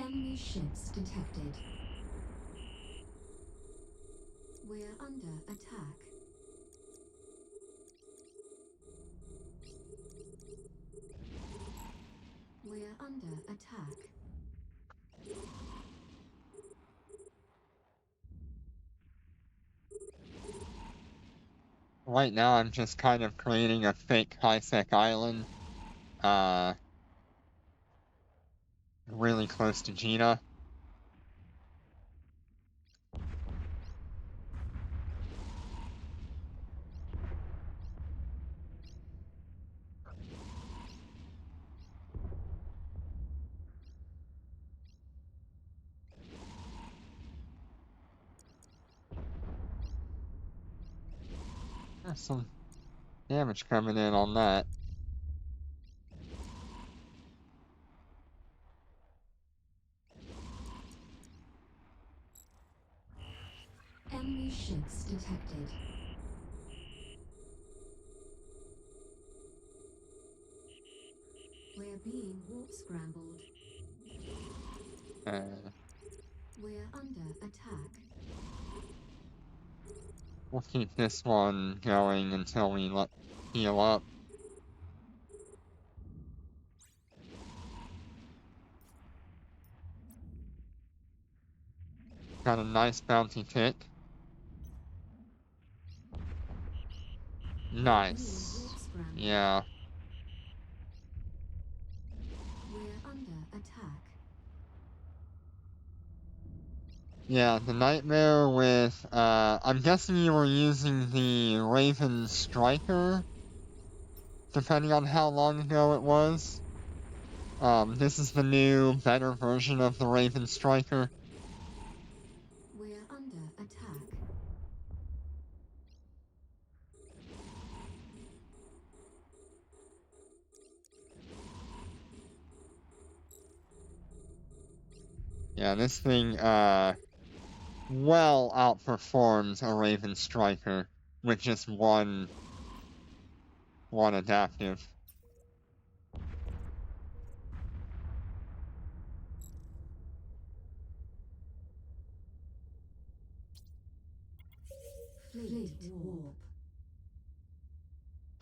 Enemy ships detected. We're under attack. We're under attack. Right now, I'm just kind of creating a fake high-sec island, really close to Gina. There's some damage coming in on that. Enemy ships detected. We're being warp scrambled. We're under attack. We'll keep this one going until we heal up. Got a nice bounty tick. Nice. Warp scrambled. Yeah. We're under attack. Yeah, the nightmare with, I'm guessing you were using the Raven Striker, depending on how long ago it was. This is the new, better version of the Raven Striker. We're under attack. Yeah, this thing, well outperforms a Raven Striker with just one adaptive. Fleet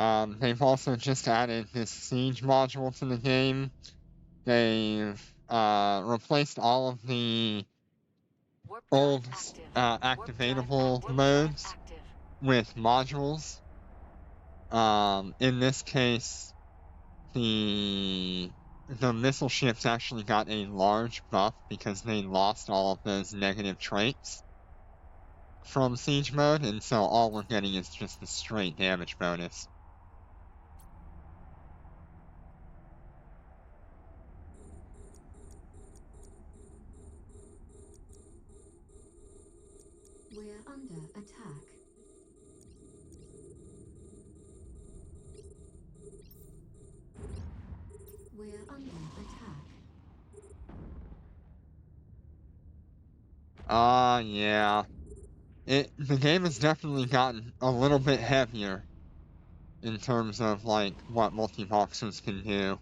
warp. They've also just added this siege module to the game. They've replaced all of the Warp old drive active. activatable Warp drive modes active. with modules. In this case, the missile ships actually got a large buff because they lost all of those negative traits from siege mode, and so all we're getting is just the straight damage bonus. We're under attack. We're under attack. Yeah. The game has definitely gotten a little bit heavier in terms of, like, what multi-boxers can do.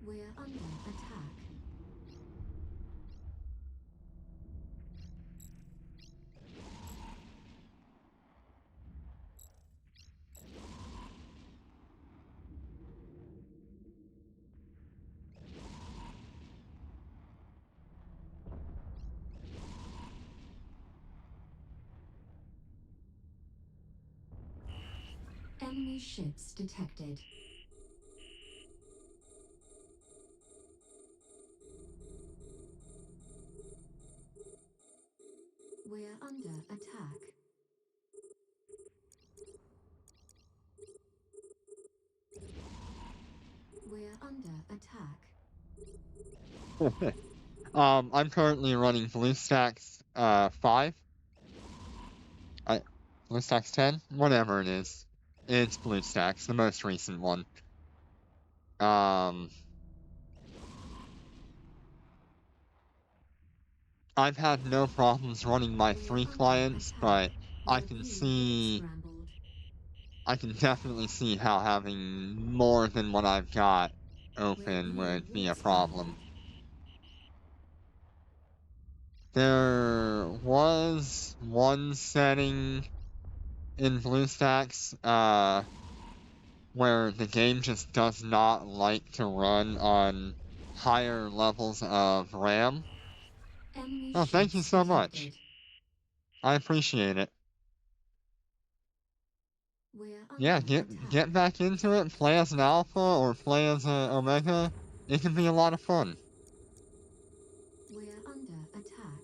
We're under attack. Enemy ships detected. We're under attack. We're under attack. I'm currently running BlueStacks 5. BlueStacks 10? Whatever it is. It's BlueStacks, the most recent one. I've had no problems running my 3 clients, but I can definitely see how having more than what I've got open would be a problem. There was one setting in BlueStacks, where the game just does not like to run on higher levels of RAM. Oh, thank you so much. I appreciate it. Yeah, get back into it, play as an alpha or play as an omega. It can be a lot of fun. We're under attack.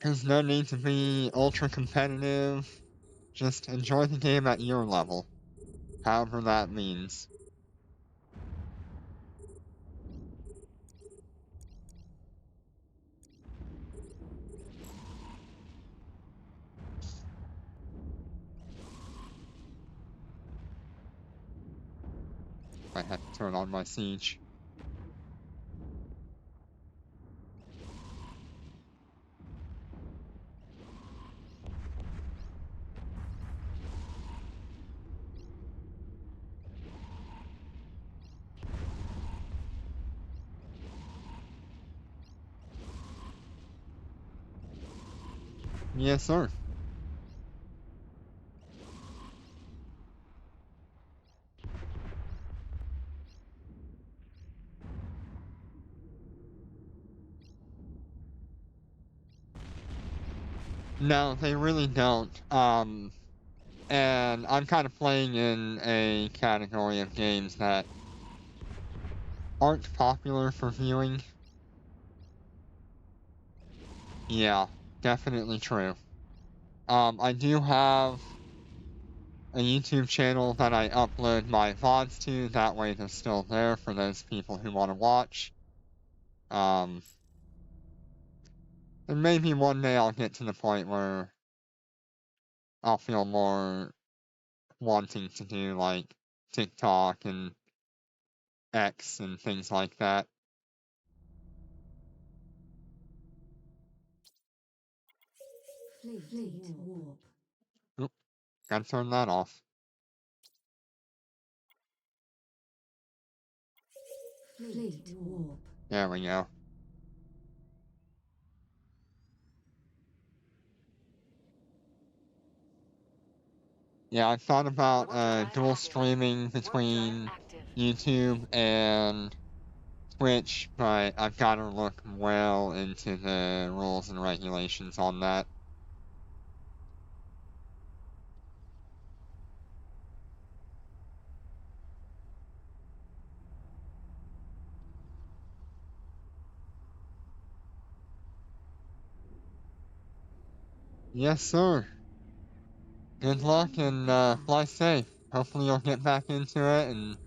There's no need to be ultra competitive. Just enjoy the game at your level. However that means. I had to turn on my siege. Yes, sir. No, they really don't. And I'm kind of playing in a category of games that aren't popular for viewing. Yeah, definitely true. I do have a YouTube channel that I upload my VODs to. That way they're still there for those people who want to watch. And maybe one day I'll get to the point where I'll feel more wanting to do like TikTok and X and things like that. Fleet warp. Oop, gotta turn that off. Fleet warp. There we go. Yeah, I thought about Warp drive dual active. streaming Warp drive between active. YouTube and Twitch, but I've got to look well into the rules and regulations on that. Yes, sir. Good luck and fly safe. Hopefully you'll get back into it and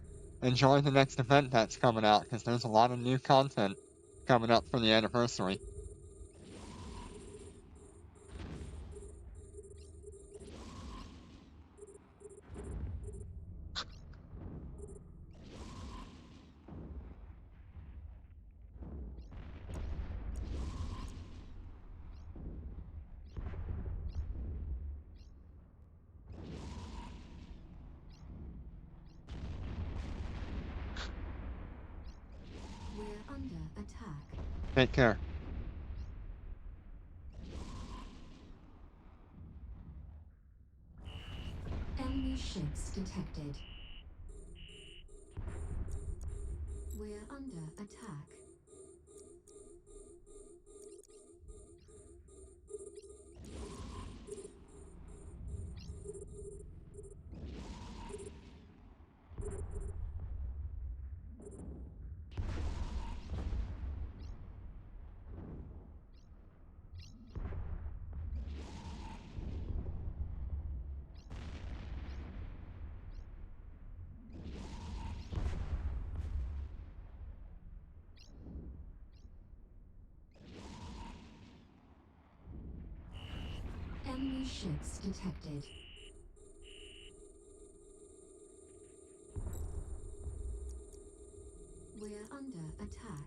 enjoy the next event that's coming out, because there's a lot of new content coming up for the anniversary. We're under attack. Take care. Enemy ships detected. We're under attack. Enemy ships detected. We're under attack.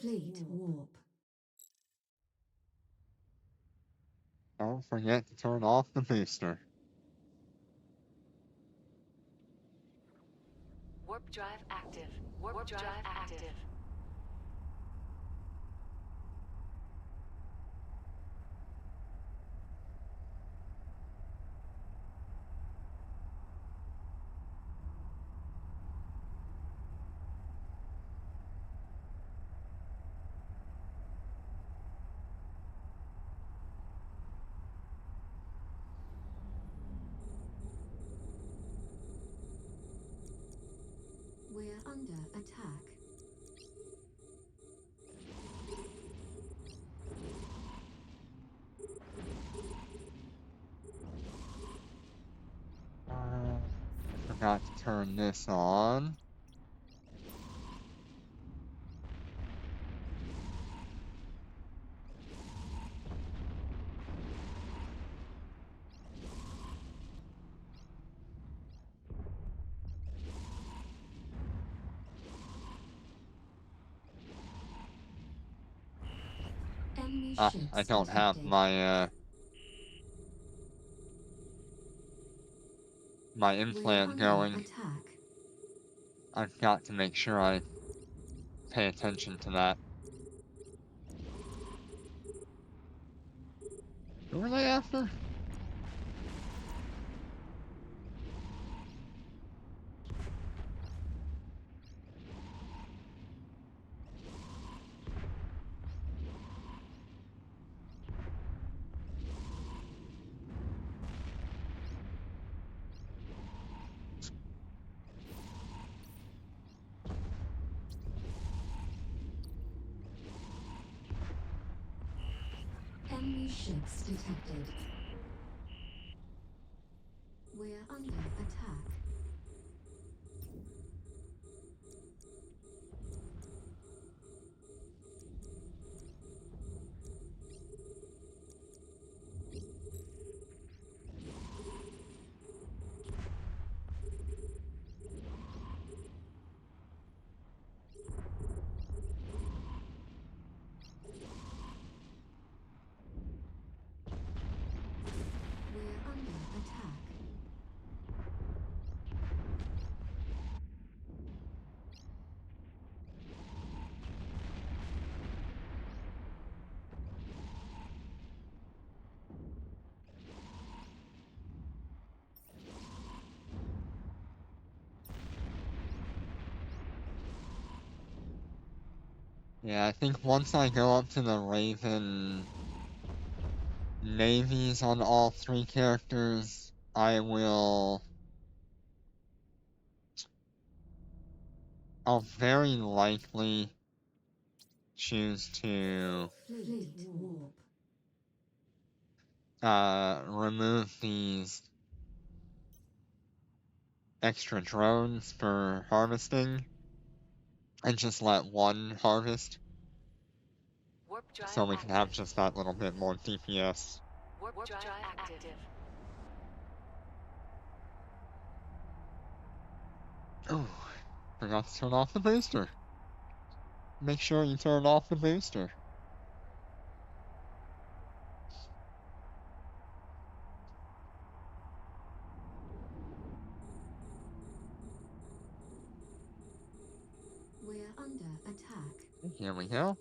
Fleet warp. Don't forget to turn off the booster. Warp drive active. Warp drive active. We're under attack. Forgot to turn this on. Enemy I ships don't have detected. my my We're implant under going. attack. I've got to make sure I pay attention to that. Who are they after? Enemy ships detected. We're under attack. We're under attack. Yeah, I think once I go up to the Raven navies on all three characters, I'll very likely choose to Fleet warp. remove these extra drones for harvesting and just let one harvest Warp drive so we can have active. just that little bit more DPS. Warp drive active. Oh, forgot to turn off the booster. Make sure you turn off the booster. We're under attack. Here we go.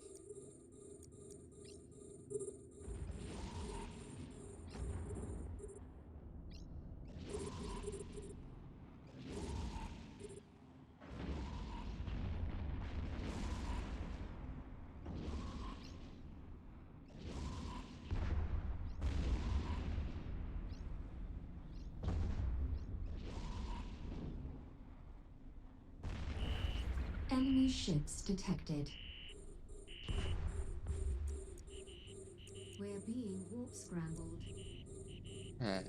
Enemy ships detected. We're being warp scrambled. Uh,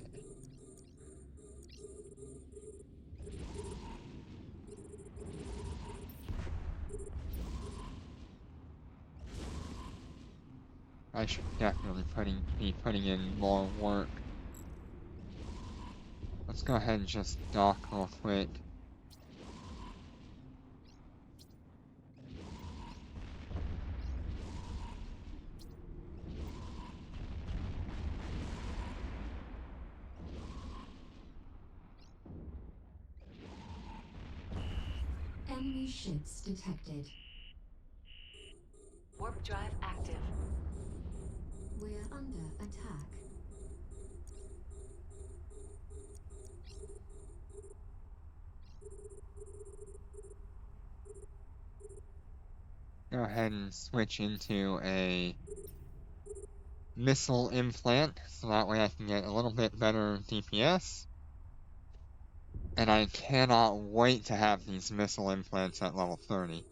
I should definitely be putting in more work. Let's go ahead and just dock real quick. Enemy ships detected. Warp drive active. We're under attack. Go ahead and switch into a missile implant so that way I can get a little bit better DPS. And I cannot wait to have these missile implants at level 30.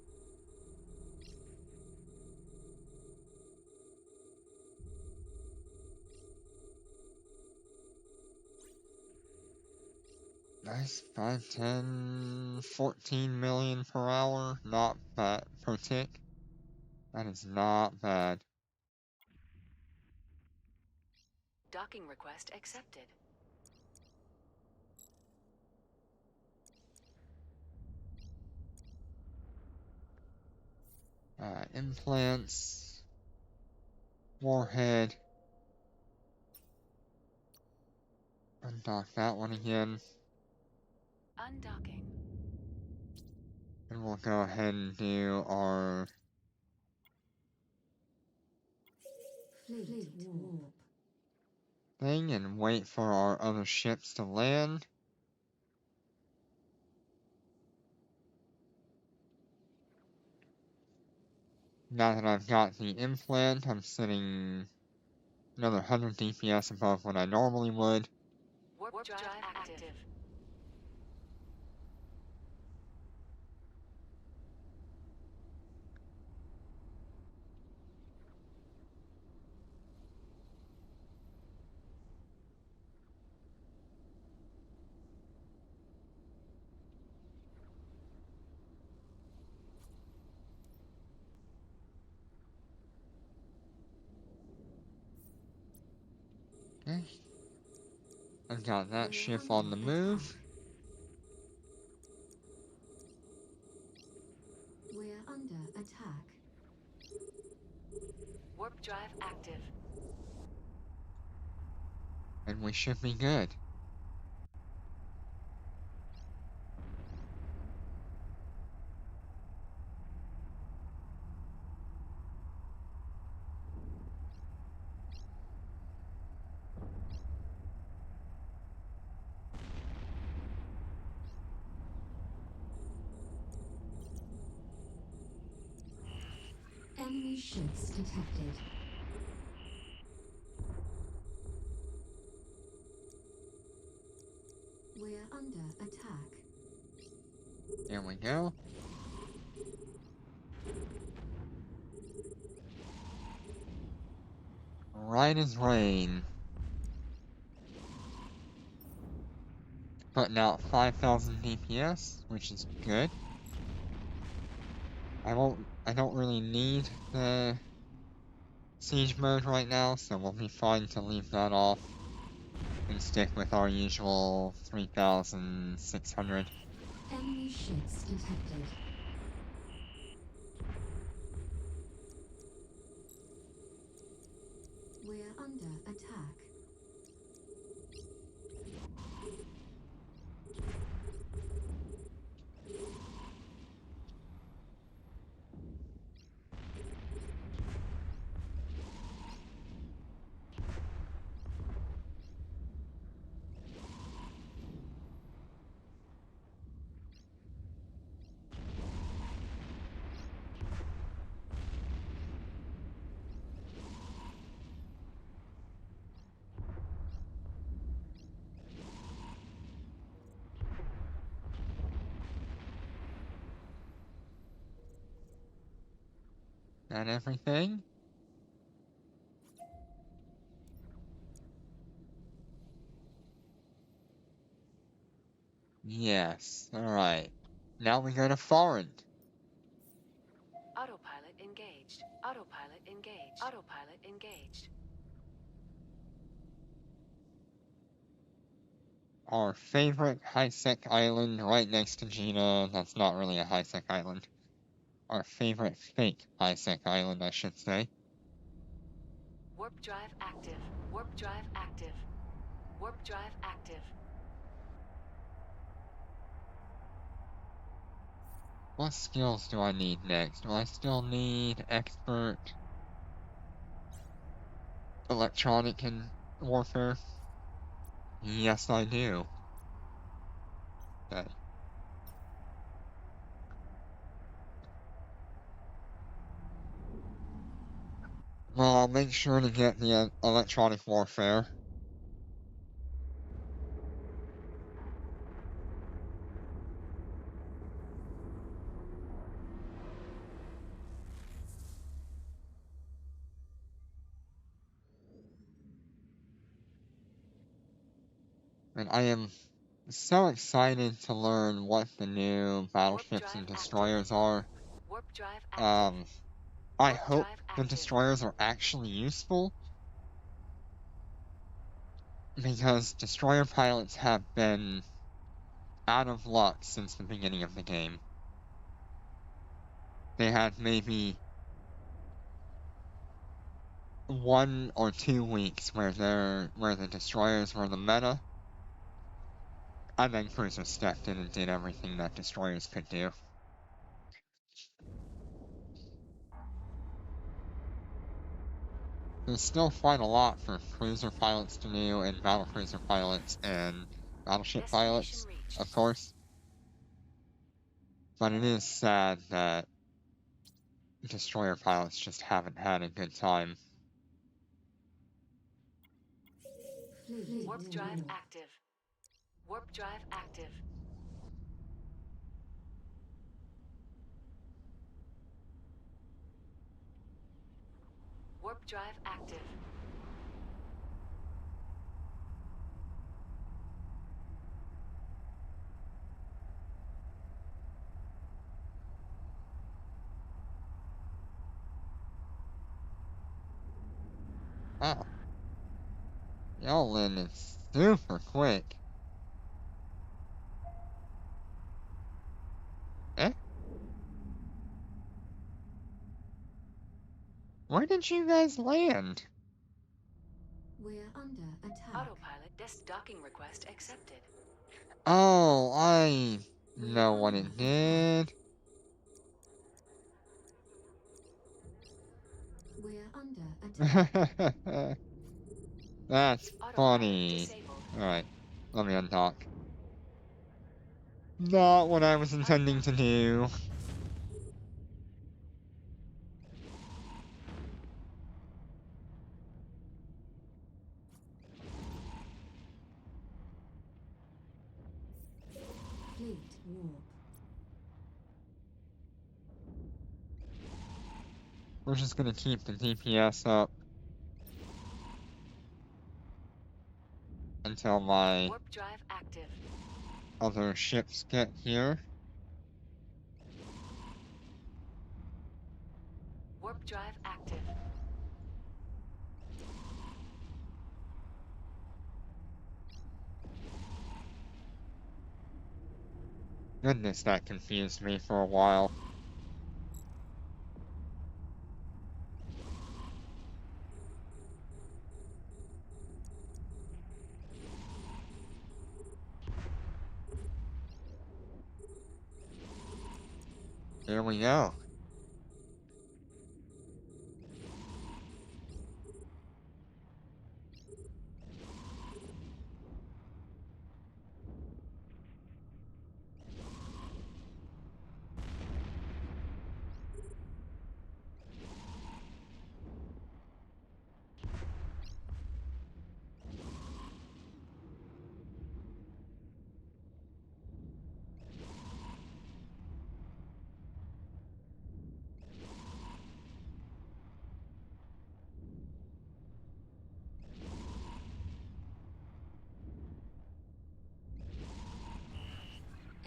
Nice, 5, 10, 14 million per hour, not bad, per tick. That is not bad. Docking request accepted. Implants, warhead, undock that one again, Undocking. and we'll go ahead and do our Fleet warp. thing and wait for our other ships to land. Now that I've got the implant, I'm sitting another 100 DPS above what I normally would. Warp drive active. Okay. I've got that ship on the move. We're under attack. Warp drive active. And we should be good. Enemy ships detected. We're under attack. There we go. Right as rain. Putting out 5,000 DPS, which is good. I don't really need the siege mode right now, so we'll be fine to leave that off and stick with our usual 3,600. Enemy ships detected. We're under attack. That everything? Yes, alright. Now we go to foreign. Autopilot engaged. Autopilot engaged. Autopilot engaged. Our favorite high-sec island right next to Gina. That's not really a high-sec island. Our favorite fake high-sec island, I should say. Warp drive active. Warp drive active. Warp drive active. What skills do I need next? Do I still need expert electronic and warfare? Yes, I do. Okay. Well, I'll make sure to get the electronic warfare. And I am so excited to learn what the new battleships and destroyers are. Warp drive active. I Warp hope drive the active. destroyers are actually useful, because destroyer pilots have been out of luck since the beginning of the game. They had maybe 1 or 2 weeks where the destroyers were the meta, and then cruisers stepped in and did everything that destroyers could do. There's still quite a lot for cruiser pilots to do, and battlecruiser pilots, and battleship pilots, Destination reached. of course. But it is sad that destroyer pilots just haven't had a good time. Fleet Warp to drive war. active. Warp drive active. Warp drive active. Wow. Y'all landed super quick. Eh? Where did you guys land? We're under attack. Autopilot docking request accepted. Oh, I know what it did. We're under attack. That's Autopilot funny. disabled. Alright, let me undock. Not what I was intending to do. Fleet warp. We're just gonna keep the DPS up until my Warp drive active. other ships get here. Warp drive active. Goodness, that confused me for a while. Here we go.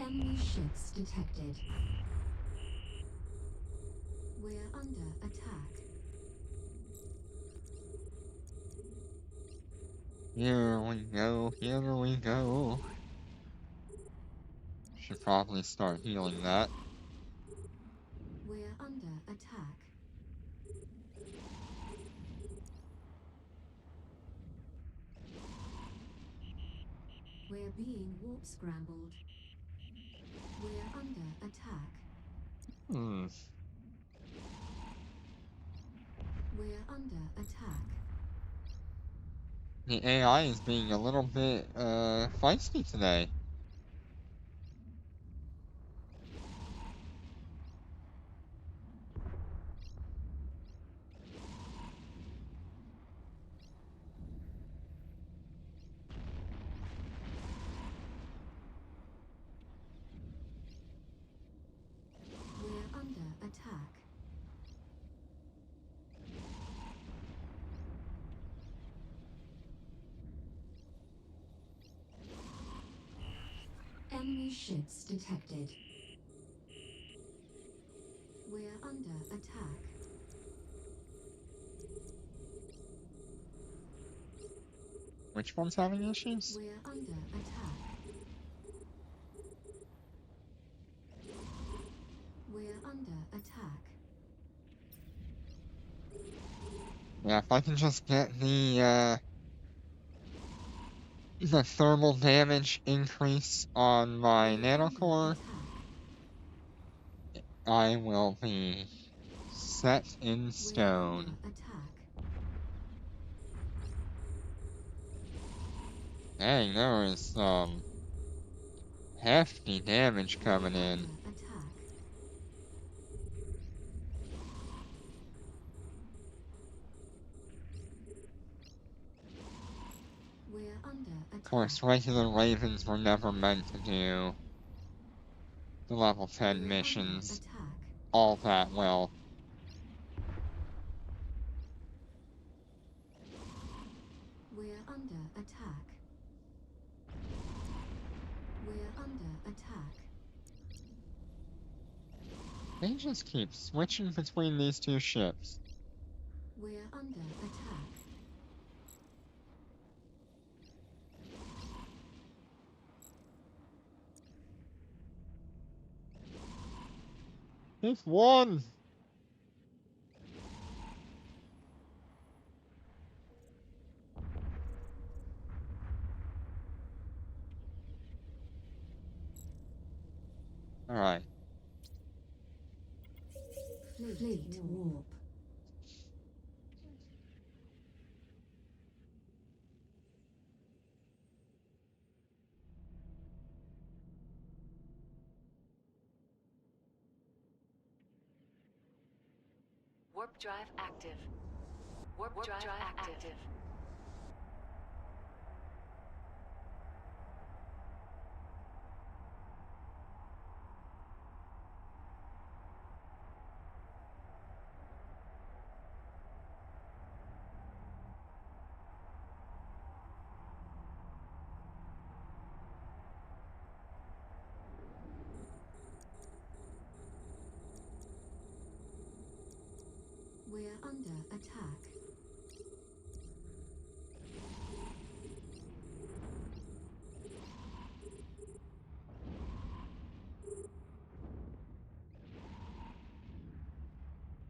Enemy ships detected. We're under attack. Here we go, here we go. Should probably start healing that. We're under attack. We're being warp scrambled. We're under attack. We're under attack. The AI is being a little bit, feisty today. We're under attack. Enemy ships detected. We're under attack. Which one's having issues? We're under attack. We're under attack. Yeah, if I can just get the thermal damage increase on my We're under nanocore, attack. I will be set in We're stone. under attack. Dang, there is some hefty damage coming We're in. under attack. We're under attack. Of course, regular ravens were never meant to do the level 10 We're missions under attack. all that well. We're under attack. We're under attack. They just keep switching between these two ships. We're under attack. He's won! Alright. Fleet warp. Warp drive active. Warp drive active. We're under attack.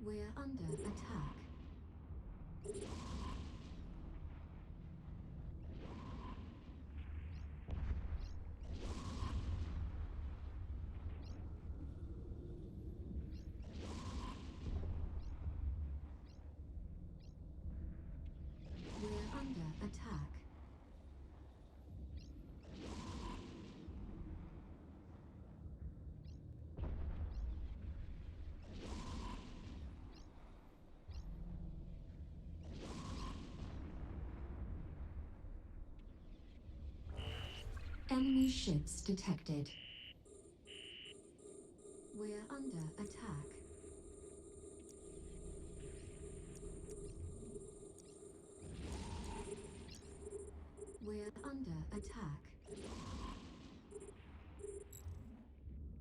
We're under attack. We're under attack. Enemy ships detected. We're under attack. We're under attack.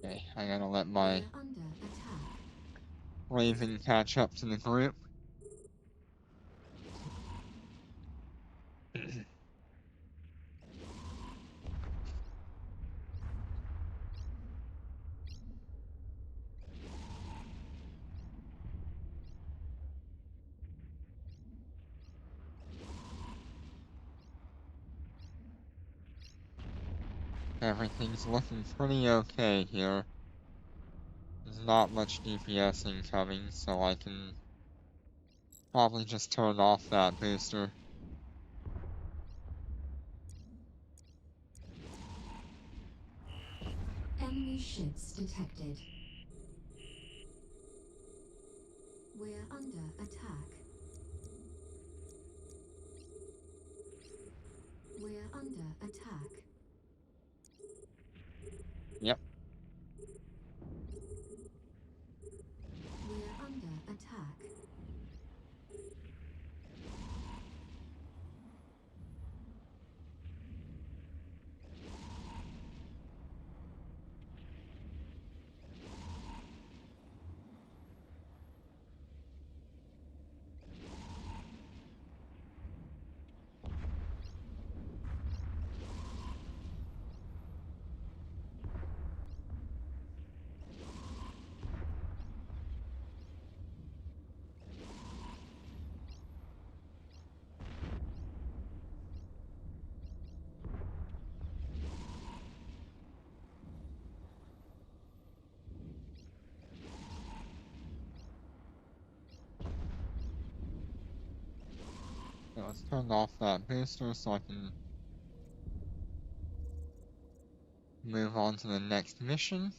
Okay, I gotta let my We're under attack. raven catch up to the group. Everything's looking pretty okay here. There's not much DPS incoming, so I can probably just turn off that booster. Enemy ships detected. We're under attack. We're under attack. Yep. We're under attack. Okay, let's turn off that booster so I can move on to the next mission.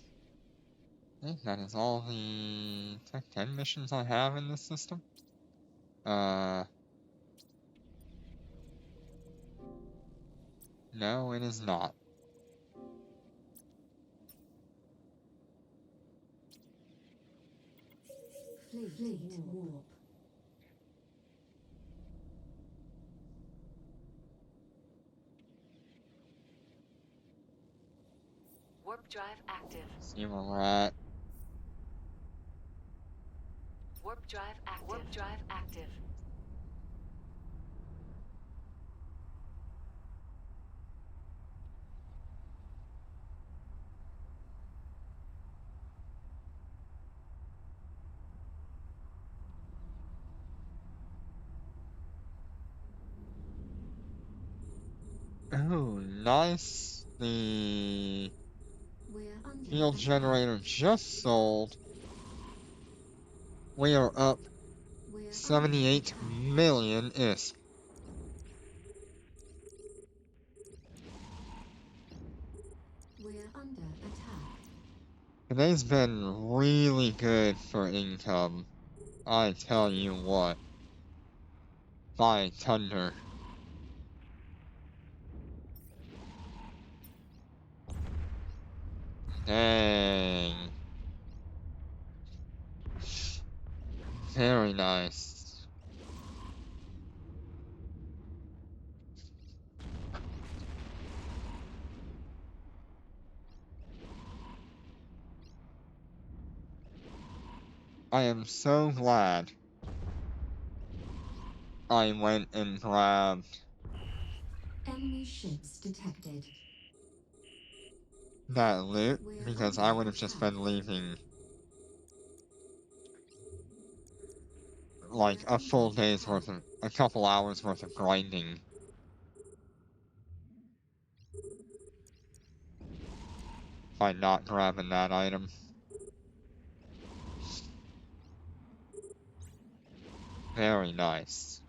I think that is all the Tech 10 missions I have in this system. No, it is not. Fleet warp. Warp drive active. See where we're at. Warp drive active. Warp drive active. Oh, nice. The We're under field attack. generator just sold. We are up We're under 78 attack. million ISK. We're under attack. Today's been really good for income. I tell you what. By thunder. Dang. Very nice. I am so glad I went and grabbed Enemy ships detected. that loot, because I would have just been leaving like a full day's worth of, a couple hours worth of grinding. By not grabbing that item. Very nice.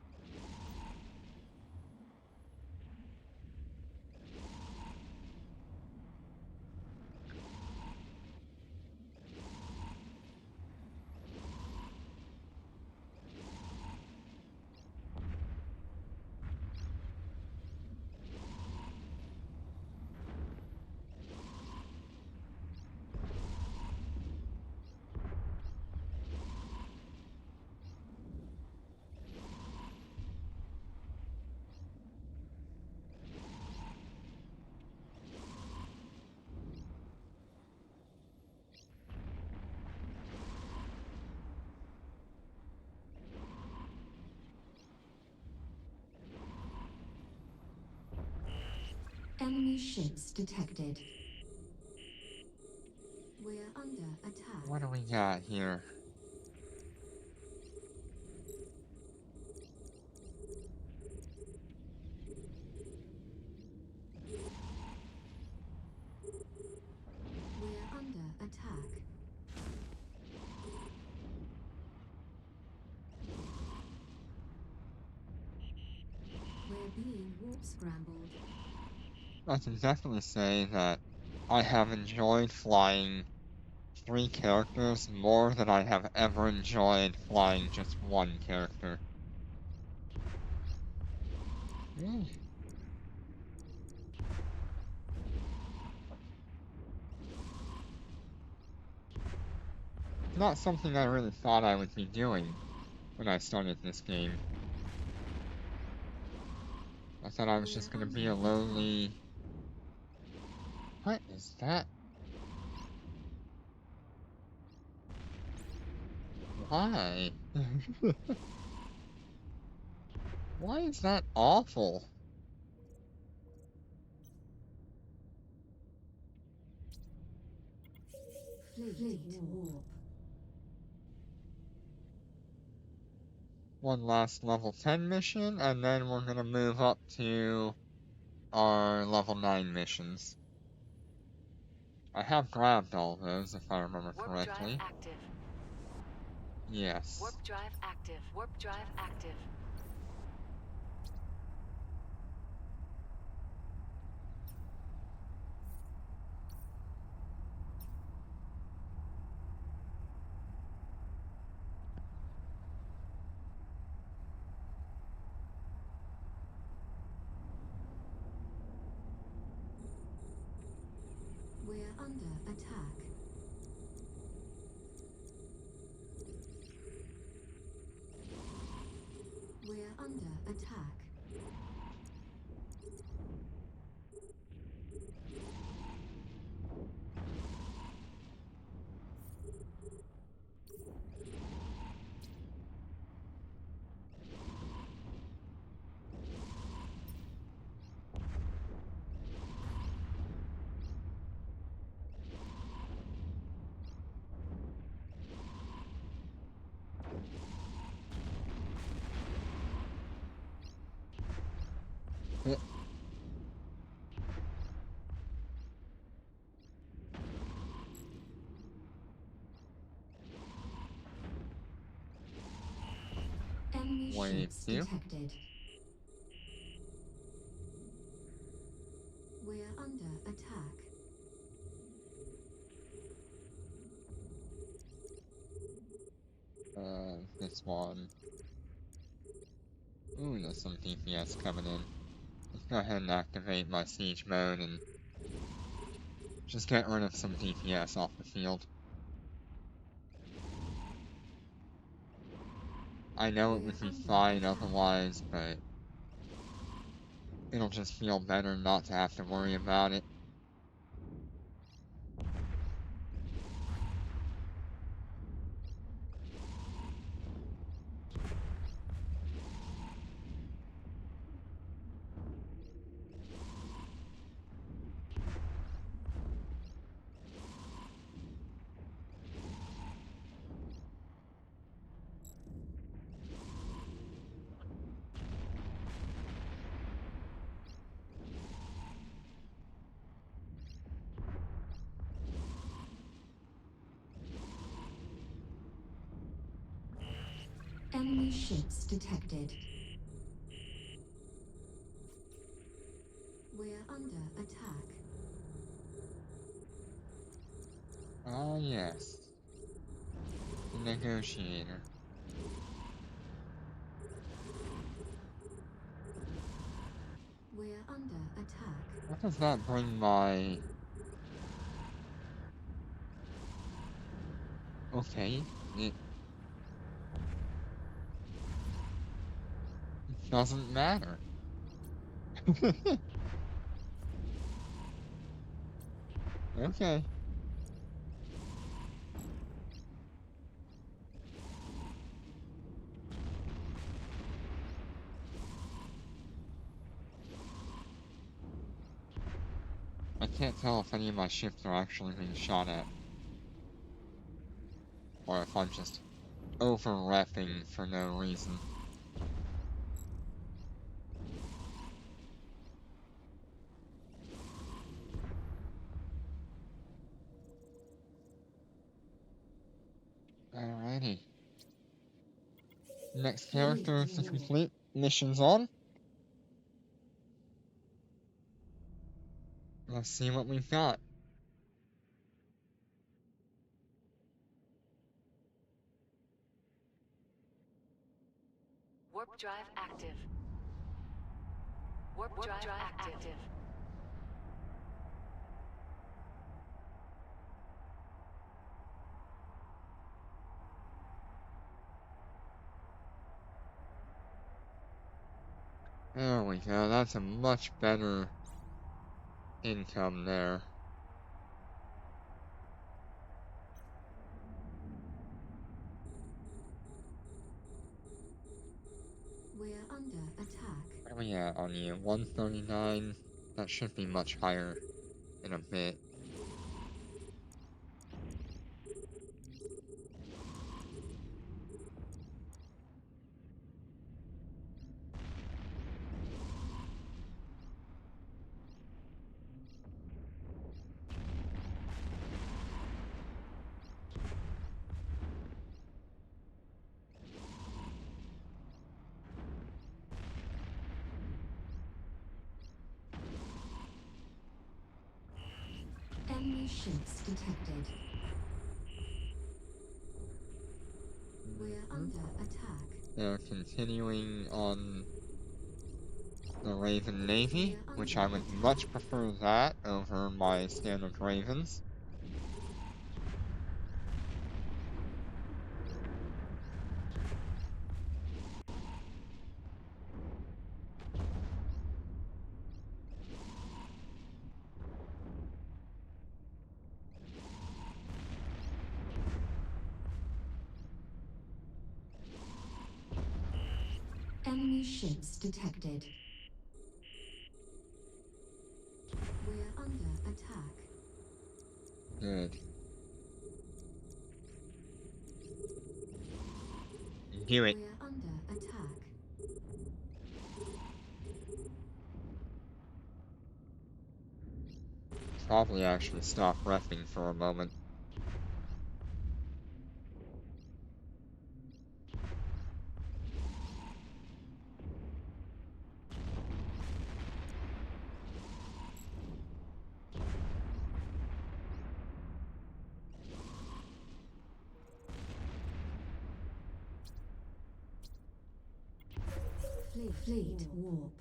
Enemy ships detected. We're under attack. What do we got here? We're under attack. We're being warp scrambled. I can definitely say that I have enjoyed flying 3 characters more than I have ever enjoyed flying just 1 character. Not something I really thought I would be doing when I started this game. I thought I was just gonna be a lonely... What is that? Why? Why is that awful? Fleet warp. One last level 10 mission, and then we're gonna move up to our level 9 missions. I have grabbed all those, if I remember Warp correctly. drive active. Yes. Warp drive active. Warp drive active. under attack. We're under attack. Enemy Wave ships 2. detected. We're under attack. This one. Ooh, there's some DPS coming in. Let's go ahead and activate my siege mode and just get rid of some DPS off the field. I know it would be fine otherwise, but it'll just feel better not to have to worry about it. Enemy ships detected. We're under attack. Ah, yes. The negotiator. We're under attack. What does that bring my... Okay, it doesn't matter. Okay. I can't tell if any of my ships are actually being shot at. Or if I'm just over-reffing for no reason. Alrighty. Next character to complete. Mission's on. Let's see what we've got. Warp drive active. Warp drive active. There we go. That's a much better income there. We're under attack. Where are we at on you? 139? That should be much higher in a bit. Enemy ships detected. We're under attack. They're continuing on the Raven Navy, which I would much prefer that over my standard Ravens. Enemy ships detected. We're under attack. Good. Do it. We're under attack. Probably actually stop reffing for a moment. Fleet warp.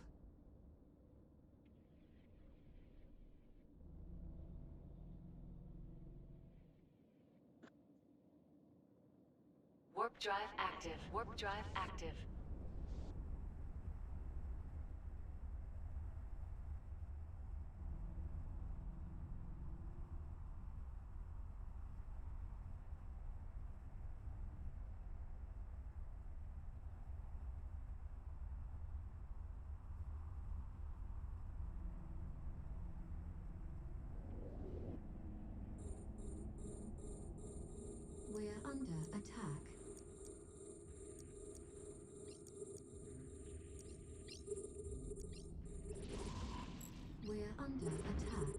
Warp drive active. Warp drive active. We're under attack. We're under attack.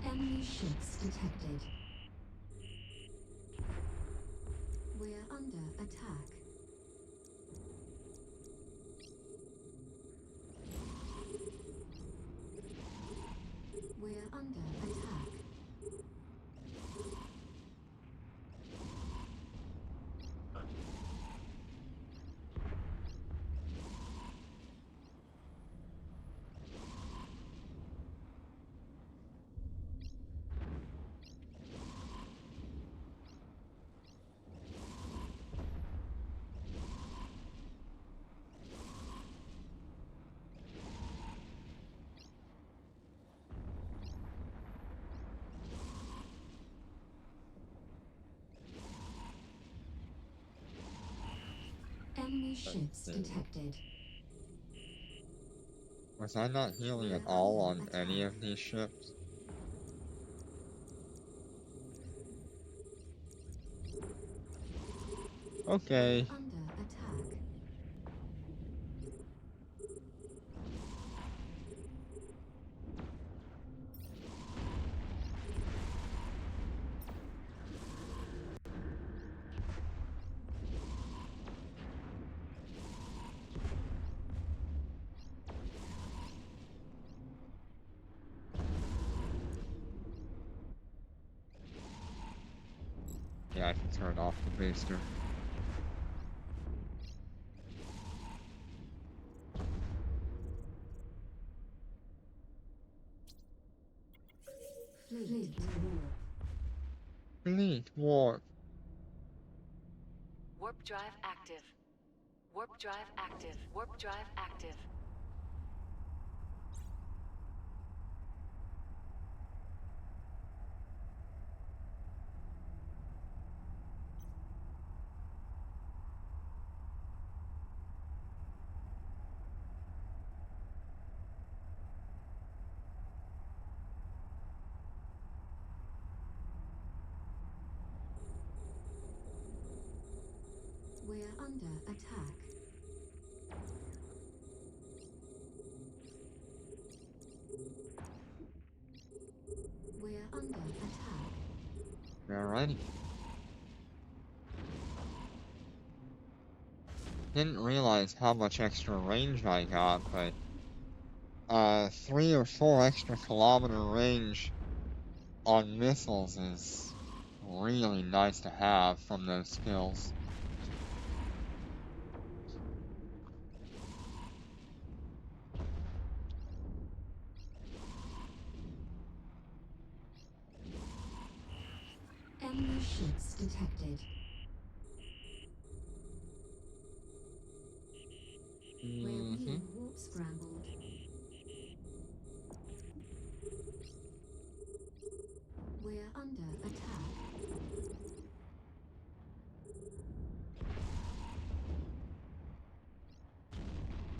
Enemy ships detected. We're under attack. We're under attack. Enemy ships detected. Was I not healing at all on any of these ships? Okay. Under attack. Yeah, I can turn off the booster. Fleet warp. Fleet warp. Warp drive active. Warp drive active. Warp drive active. We're under attack. We're under attack. Alrighty. Didn't realize how much extra range I got, but 3 or 4 extra kilometer range on missiles is really nice to have from those skills. Enemy ships detected. We're being warp scrambled. We're under attack.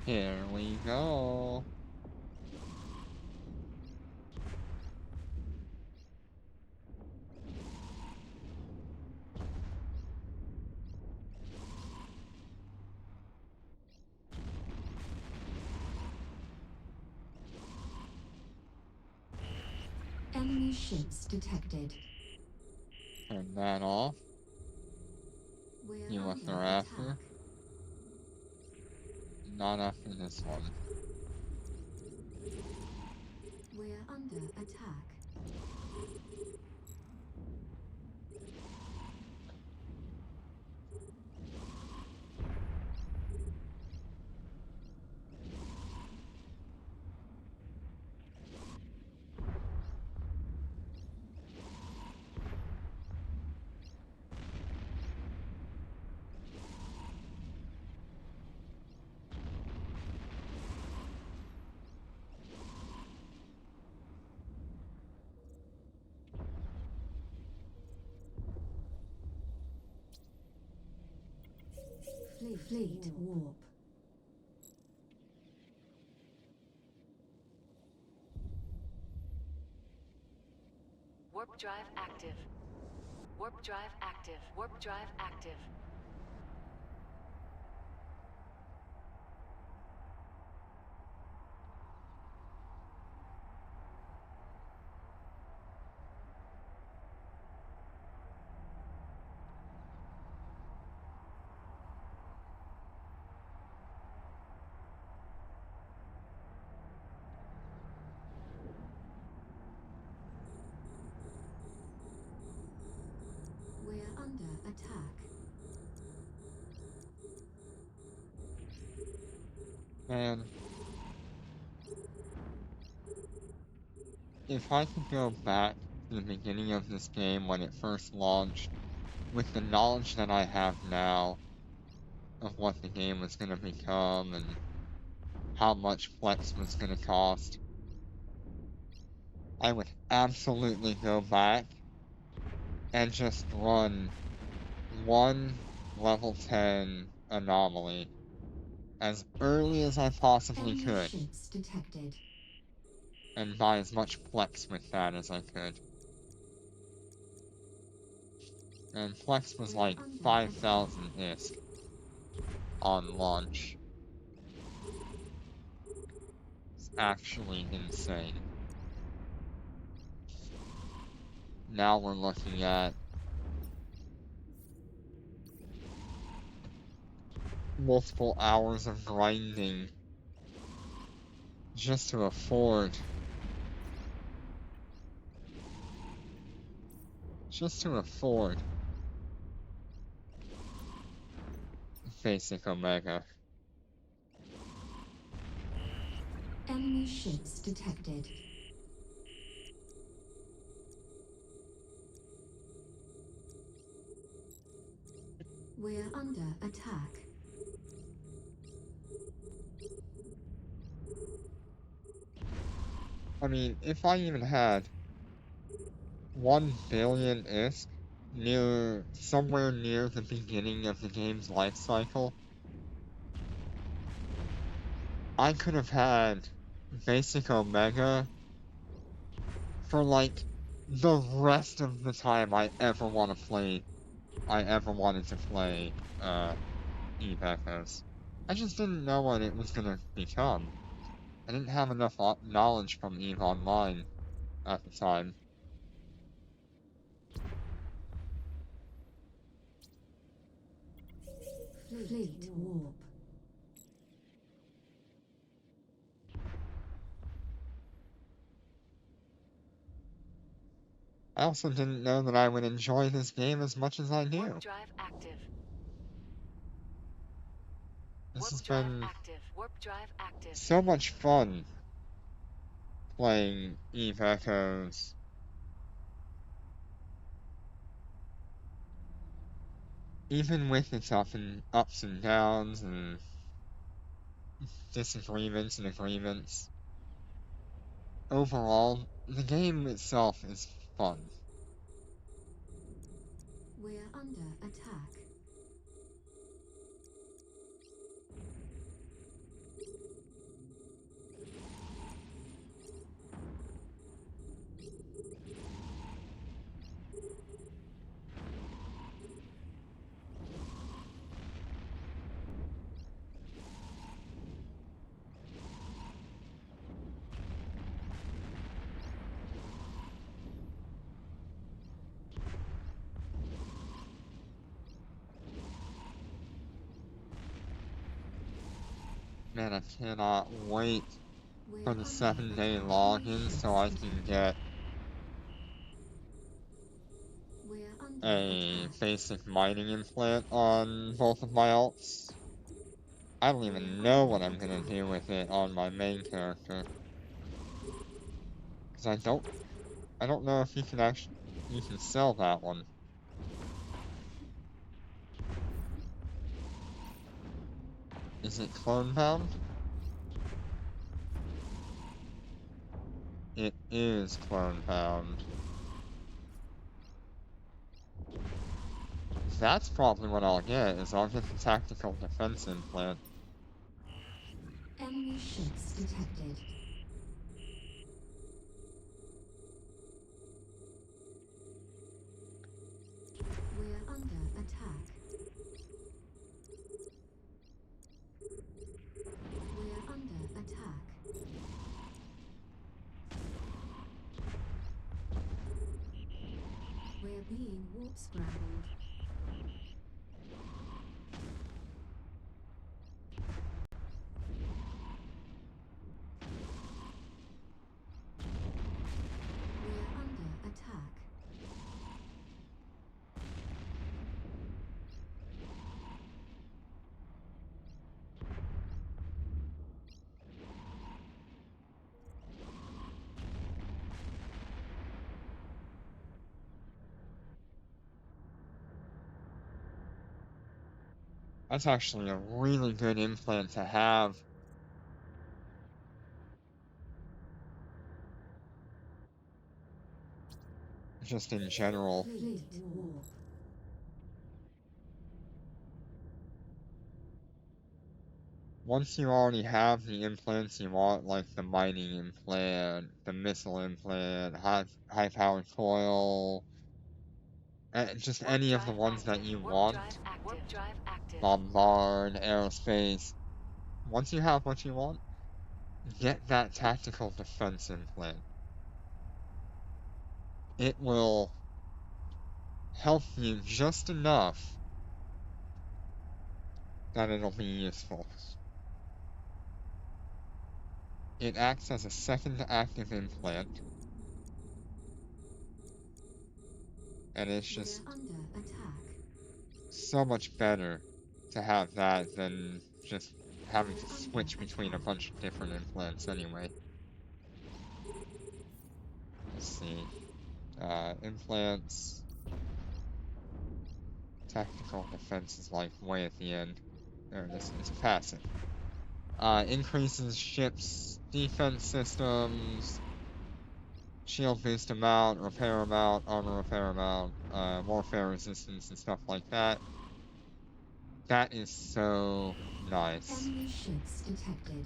Here we go. Enemy ships detected. Turn that off. We're See what under they're attack. after. Not after this one. We're under attack. Fleet warp. Warp drive active. Warp drive active. Warp drive active. We're under attack. Man. If I could go back to the beginning of this game when it first launched, with the knowledge that I have now of what the game was going to become and how much Flex was going to cost, I would absolutely go back and just run one level 10 anomaly as early as I possibly Enemy could, ships detected. and buy as much Flex with that as I could. And Flex was like 5,000 ISK on launch. It's actually insane. Now we're looking at multiple hours of grinding just to afford basic Omega. Enemy ships detected. We're under attack. I mean, if I even had 1 billion ISK somewhere near the beginning of the game's life cycle, I could have had basic Omega for like the rest of the time I ever wanted to play Eve Echoes. I just didn't know what it was gonna become. I didn't have enough knowledge from EVE Online at the time. Fleet warp. I also didn't know that I would enjoy this game as much as I do. Warp drive active. This Warp has drive been active. Warp drive active. so much fun playing Eve Echoes. even with its ups and downs and disagreements and agreements, overall, the game itself is fun. We're under attack. Man, I cannot wait We're for the under 7-day attack. login so I can get We're under a attack. basic mining implant on both of my alts. I don't even know what I'm gonna do with it on my main character. Cause I don't know if you can sell that one. Is it clone bound? It is clone bound. That's probably what I'll get, is I'll get the tactical defense implant. Enemy ships detected. We're under attack. We're under attack. We're being warp scrambled. We're under attack. That's actually a really good implant to have. Just in general. Fleet warp. Once you already have the implants you want, like the mining implant, the missile implant, high-powered coil, just Warp any of the drive ones that active. you Warp want, drive active. Warp drive active. bombard, aerospace, once you have what you want, get that tactical defense implant. It will help you just enough that it'll be useful. It acts as a second active implant, and it's just We're under attack. so much better to have that than just having to switch between a bunch of different implants anyway. Let's see. Implants. Tactical defense is like way at the end. There it is. It's passive. Increases ships' defense systems, shield boost amount, repair amount, armor repair amount, warfare resistance, and stuff like that. That is so nice. Enemy ships detected.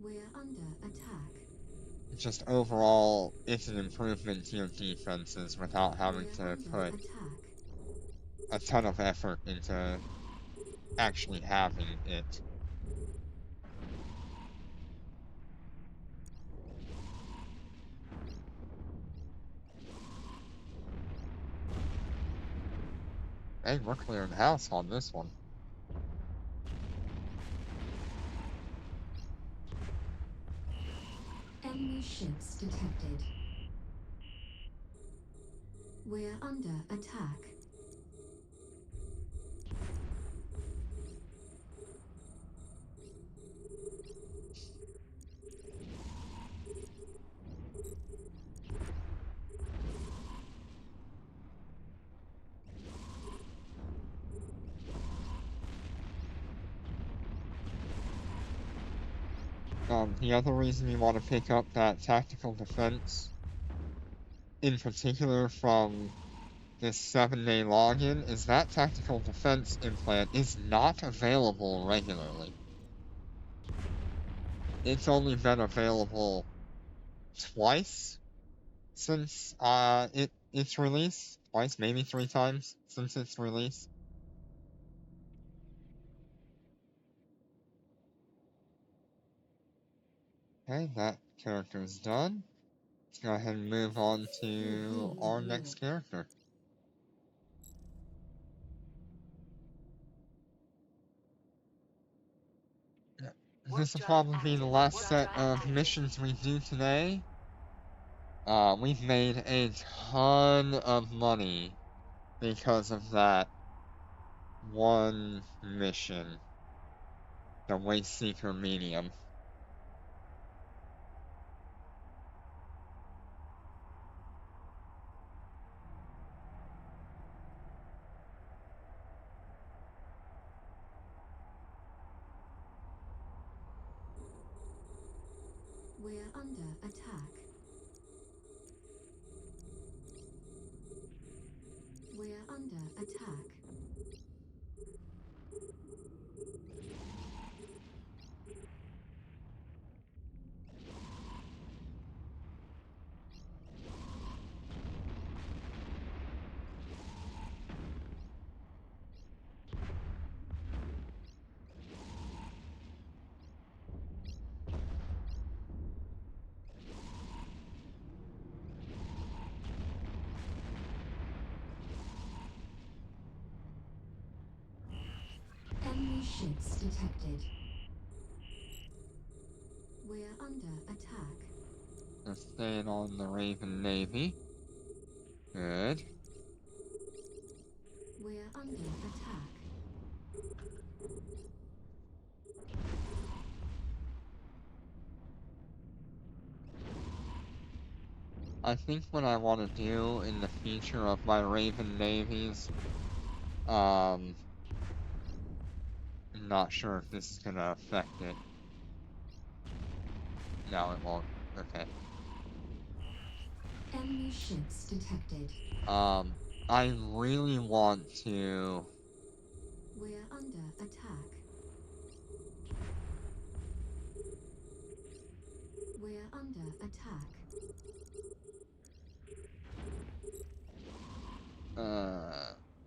We're under attack. Just overall, it's an improvement to your defenses without having We're to under put attack. a ton of effort into actually having it. Hey, we're clearing house on this one. Enemy ships detected. We're under attack. The other reason you want to pick up that tactical defense, in particular from this 7-day login, is that tactical defense implant is not available regularly. It's only been available twice since its release. Twice, maybe 3 times since its release. Okay, that character is done. Let's go ahead and move on to our next character. This will probably be the last set of missions we do today. We've made a ton of money because of that one mission, the Waste Seeker Medium. We're under attack. We're under attack. Enemy ships detected. We're under attack. Let's stay on the Raven Navy. Good. We're under attack. I think what I want to do in the future of my Raven Navies, I'm not sure if this is gonna affect it. No, it won't. Okay. Enemy ships detected. I really want to... We're under attack. We're under attack.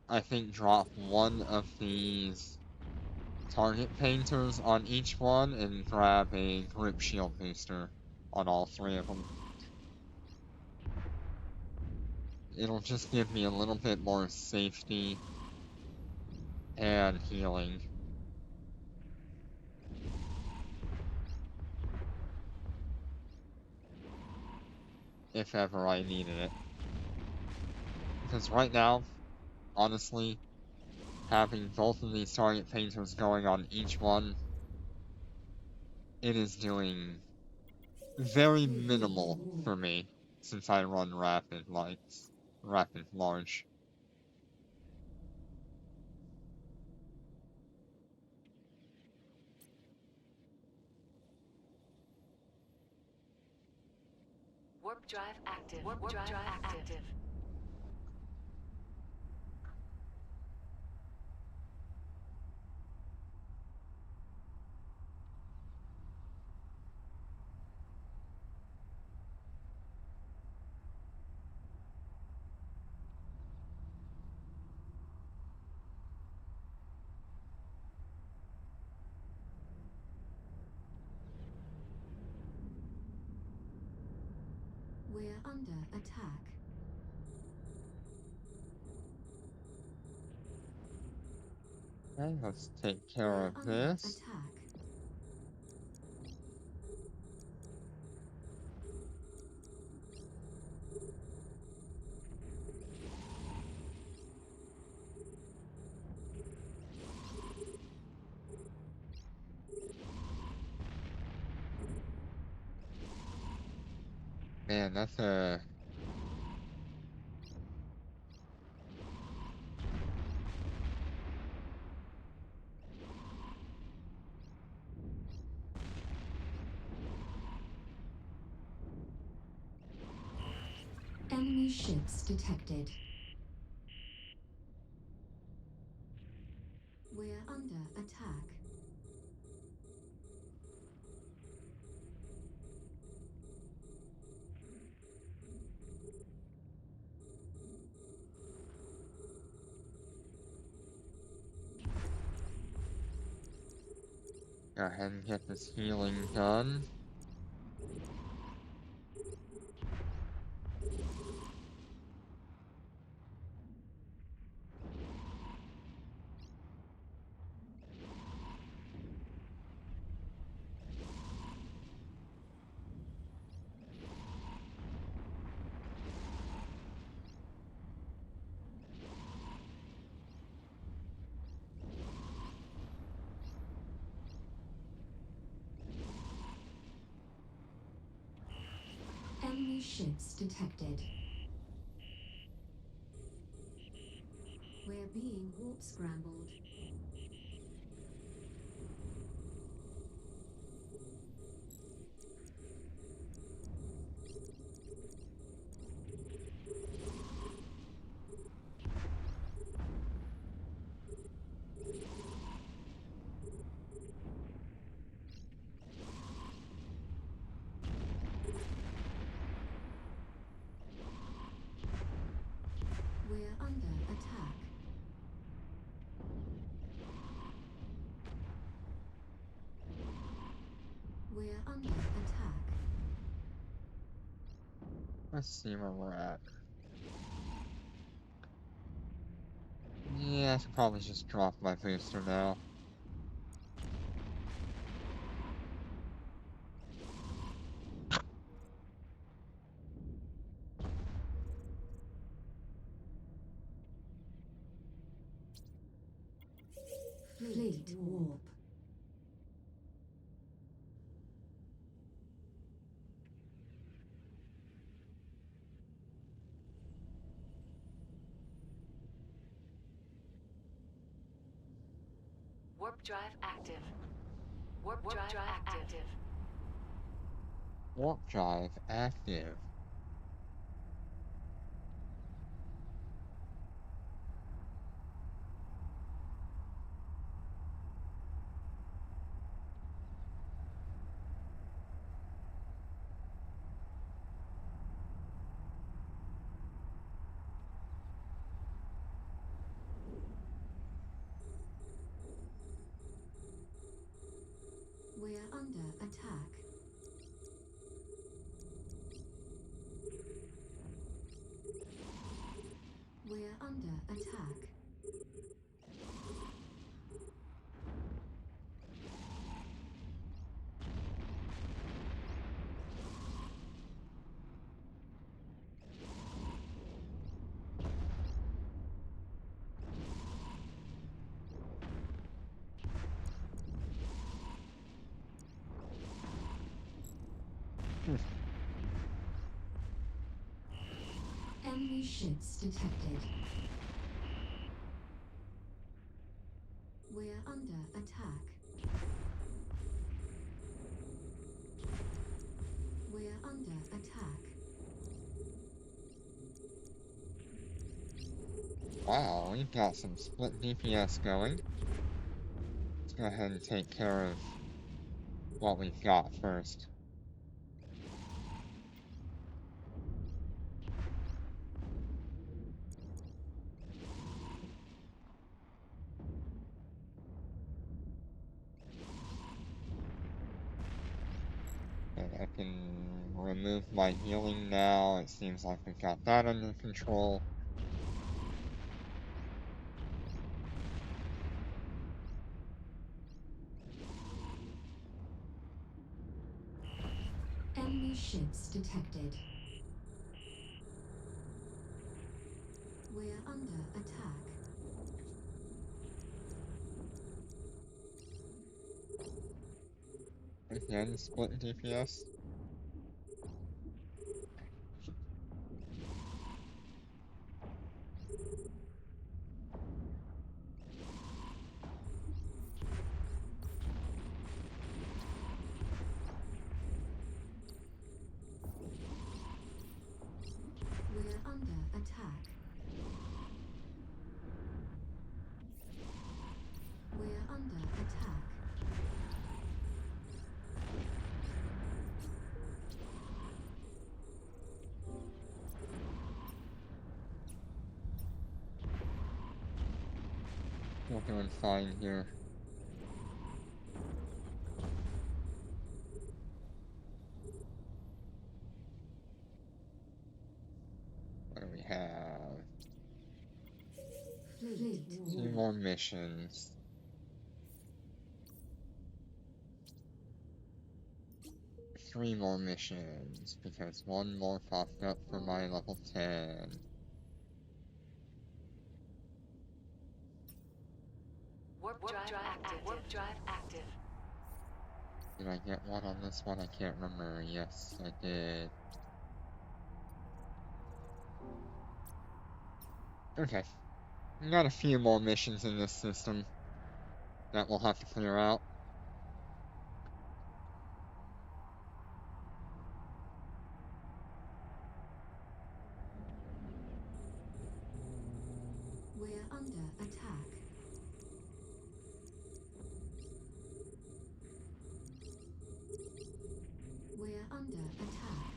I think drop one of these target painters on each one and grab a grip shield booster on all 3 of them. It'll just give me a little bit more safety and healing. If ever I needed it. Because right now, honestly, having both of these target painters going on each one, it is doing very minimal for me since I run rapid large. Warp drive active. Warp drive active. We're under attack. Okay, let's take care We're of under this. attack. Man, that's a... ships detected. We're under attack. Go ahead and get this healing done. Enemy ships detected. We're being warp scrambled. We're under attack. We're under attack. Let's see where we're at. Yeah, I should probably just drop my booster now. Fleet warp. Warp drive active. Warp drive active. Warp drive active. We're under attack. We're under attack. Enemy ships detected. We're under attack. We're under attack. Wow, we've got some split DPS going. Let's go ahead and take care of what we've got first. And I can remove my healing now. It seems like we've got that under control. Enemy ships detected. We're under attack. Again, split DPS. We're under attack. We're under attack. We're doing fine here. What do we have? Fleet 2 more missions. 3 more missions, because 1 more popped up for my level 10. Warp drive active. Warp drive active. Did I get one on this one? I can't remember. Yes, I did. Okay. We got a few more missions in this system that we'll have to clear out. We're under attack. We're under attack.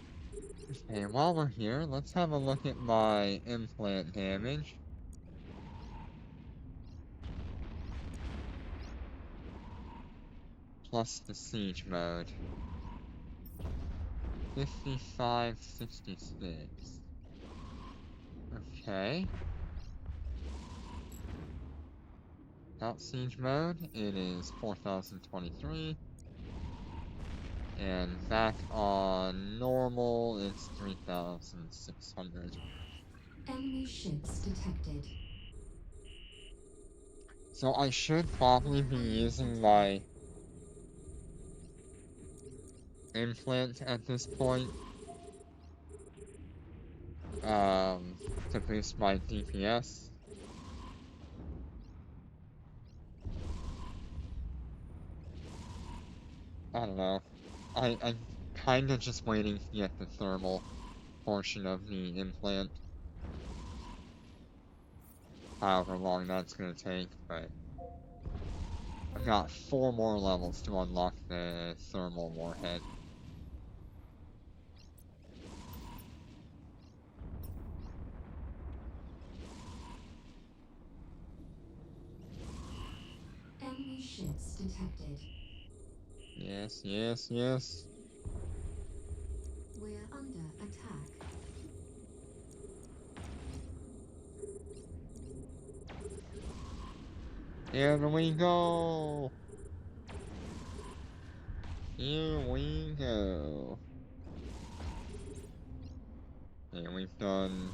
Okay, while we're here, let's have a look at my implant damage. Plus the siege mode. 5566. Okay. Without siege mode, it is 4023. And back on normal, it's 3600. Enemy ships detected. So I should probably be using my implant at this point. To boost my DPS. I don't know. I'm kinda just waiting to get the thermal portion of the implant. However long that's gonna take, but I've got 4 more levels to unlock the thermal warhead. Enemy ships detected. Yes, yes, yes. We're under attack. Here we go! Here we go. Okay, we've done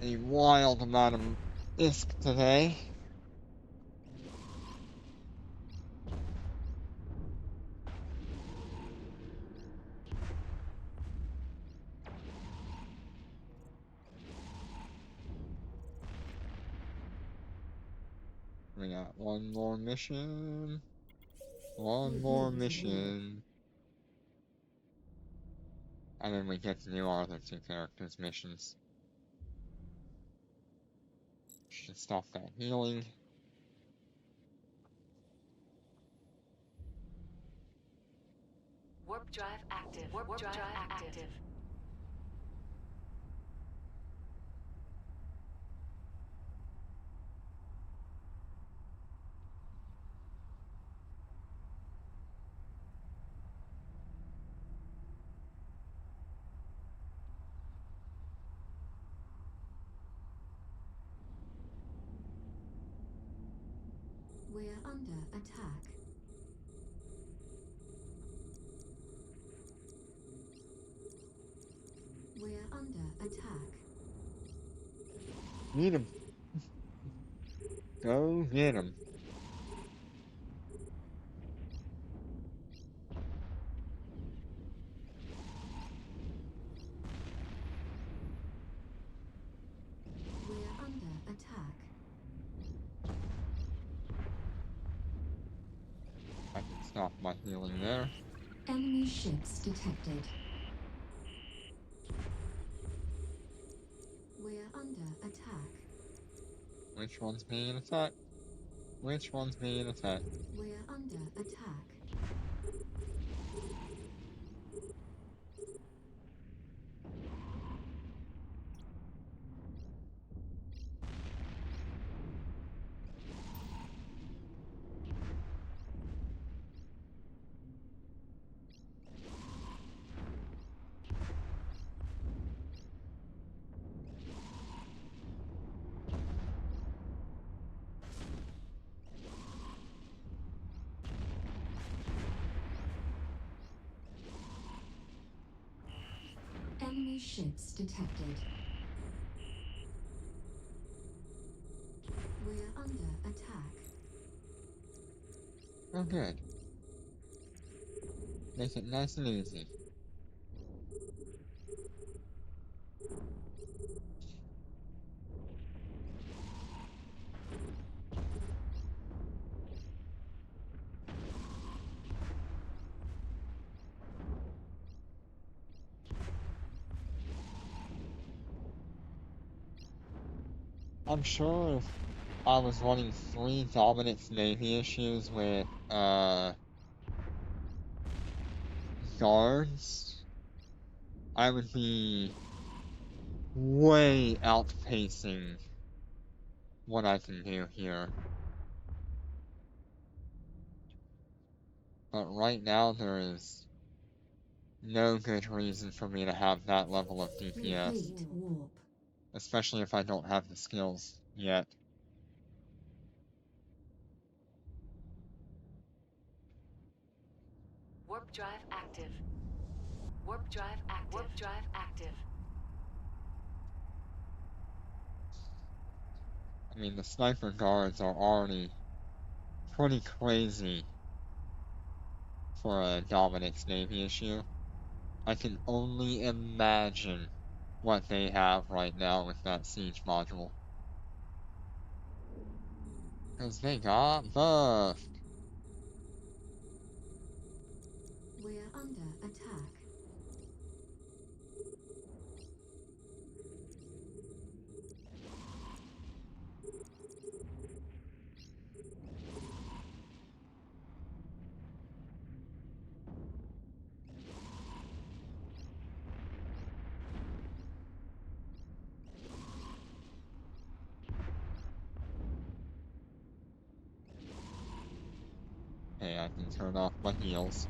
a wild amount of ISK today. We got 1 more mission. 1 more mission. And then we get to do our other 2 characters' missions. Should stop that healing. Warp drive active. Warp drive active. We're under attack. We're under attack. Need him. Go get him. We're under attack. I can stop my healing there. Enemy ships detected. under attack. Which one's being attacked? Which one's being attacked? We're under attack. Enemy ships detected. We're under attack. Oh, good. Make it nice and easy. I'm sure if I was running 3 Dominance Navy issues with, guards, I would be way outpacing what I can do here. But right now there is no good reason for me to have that level of DPS, Complete warp. especially if I don't have the skills yet. Warp drive active. Warp drive active. Warp drive active. I mean, the sniper guards are already pretty crazy for a Dominix Navy issue. I can only imagine what they have right now with that siege module. Because they got buffed. We're under attack. Hey, I can turn off my heals.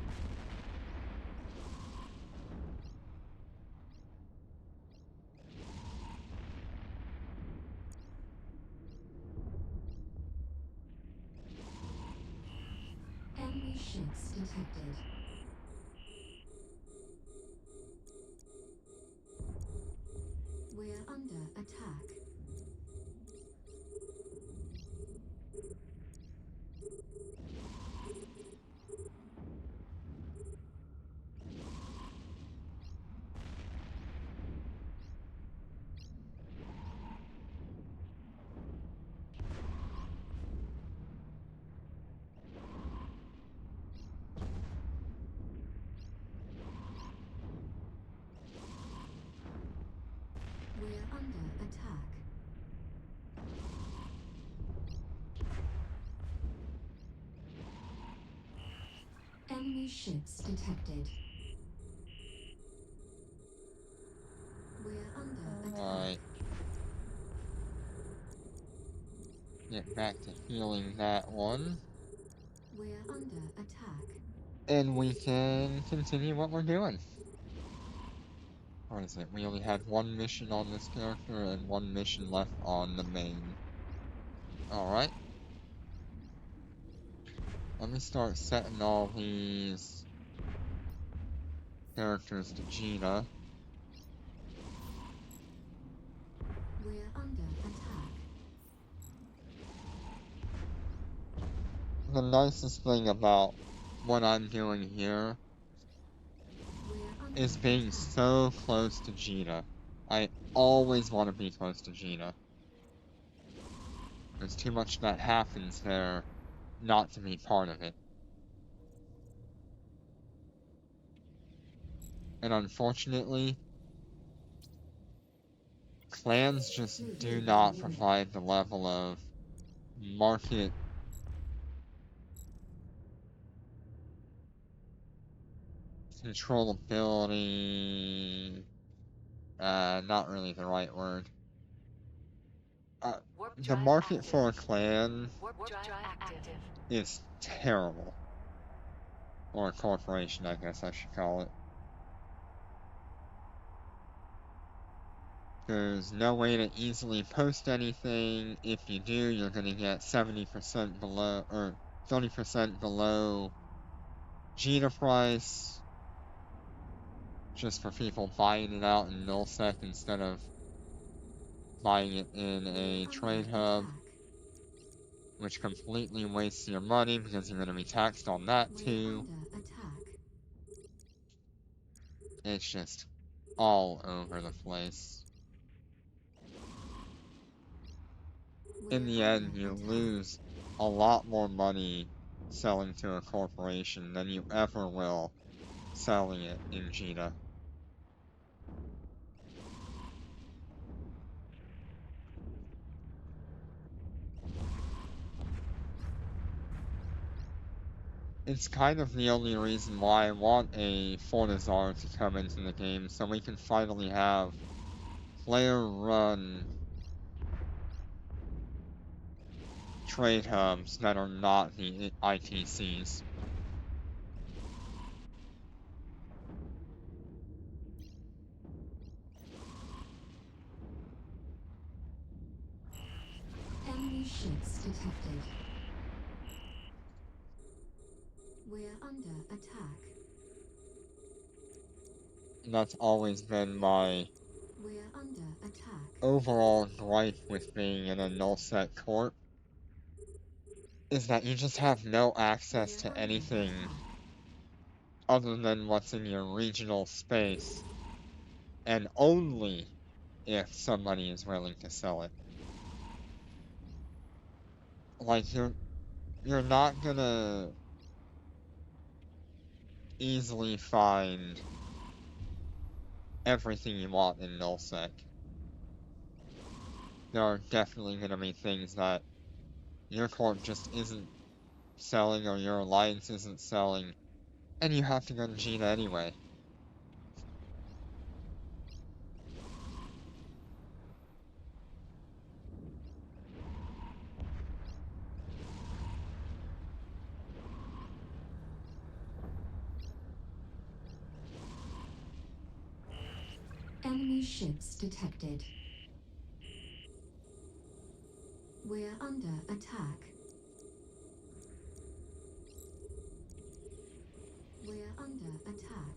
Enemy ships detected. We're under attack. We're under attack. Enemy ships detected. We're under attack. Alright. Get back to healing that one. We're under attack. And we can continue what we're doing. What is it? We only had 1 mission on this character and 1 mission left on the main. Alright. Let me start setting all these characters to Gina. We're under attack. The nicest thing about what I'm doing here We're under is being attack. so close to Gina. I always want to be close to Gina. There's too much that happens there not to be part of it. And unfortunately, clans just do not provide the level of market controllability. Not really the right word. Warp The drive market active. for a clan Warp drive active. is terrible. Or a corporation, I guess I should call it. There's no way to easily post anything. If you do, you're gonna get 70% below, or 30% below Gita price. Just for people buying it out in nullsec instead of buying it in a trade hub, which completely wastes your money because you're gonna be taxed on that too. It's just all over the place. In the end, you lose a lot more money selling to a corporation than you ever will selling it in Gita. It's kind of the only reason why I want a Fortizar to come into the game, so we can finally have player-run trade hubs that are not the ITCs. Enemy ships detected. We're under attack. That's always been my We're under attack. overall gripe with being in a nullsec corp, is that you just have no access to anything other than what's in your regional space, and only if somebody is willing to sell it. Like, you're not gonna easily find everything you want in nullsec. There are definitely gonna be things that your corp just isn't selling or your alliance isn't selling, and you have to go to Gita anyway. Enemy ships detected. We're under attack. We're under attack.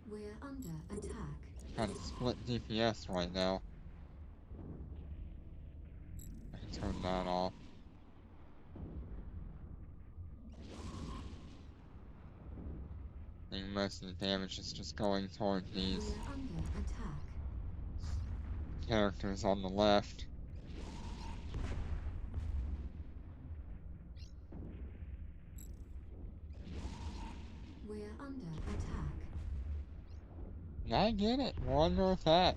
We're under attack. Kind of split DPS right now. I can turn that off. I think most of the damage is just going toward these We're under attack. characters on the left. We're under attack. I get it. We're under attack.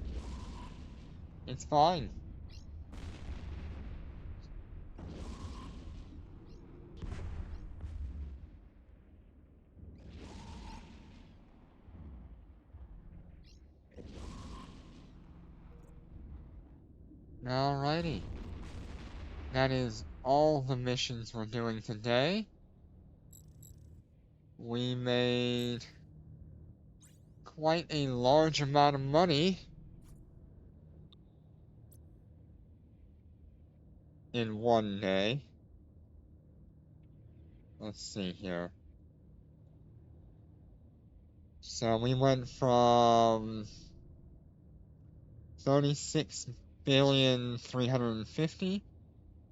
It's fine. Alrighty. That is all the missions we're doing today. We made quite a large amount of money in one day. Let's see here. So we went from 36,350,000,000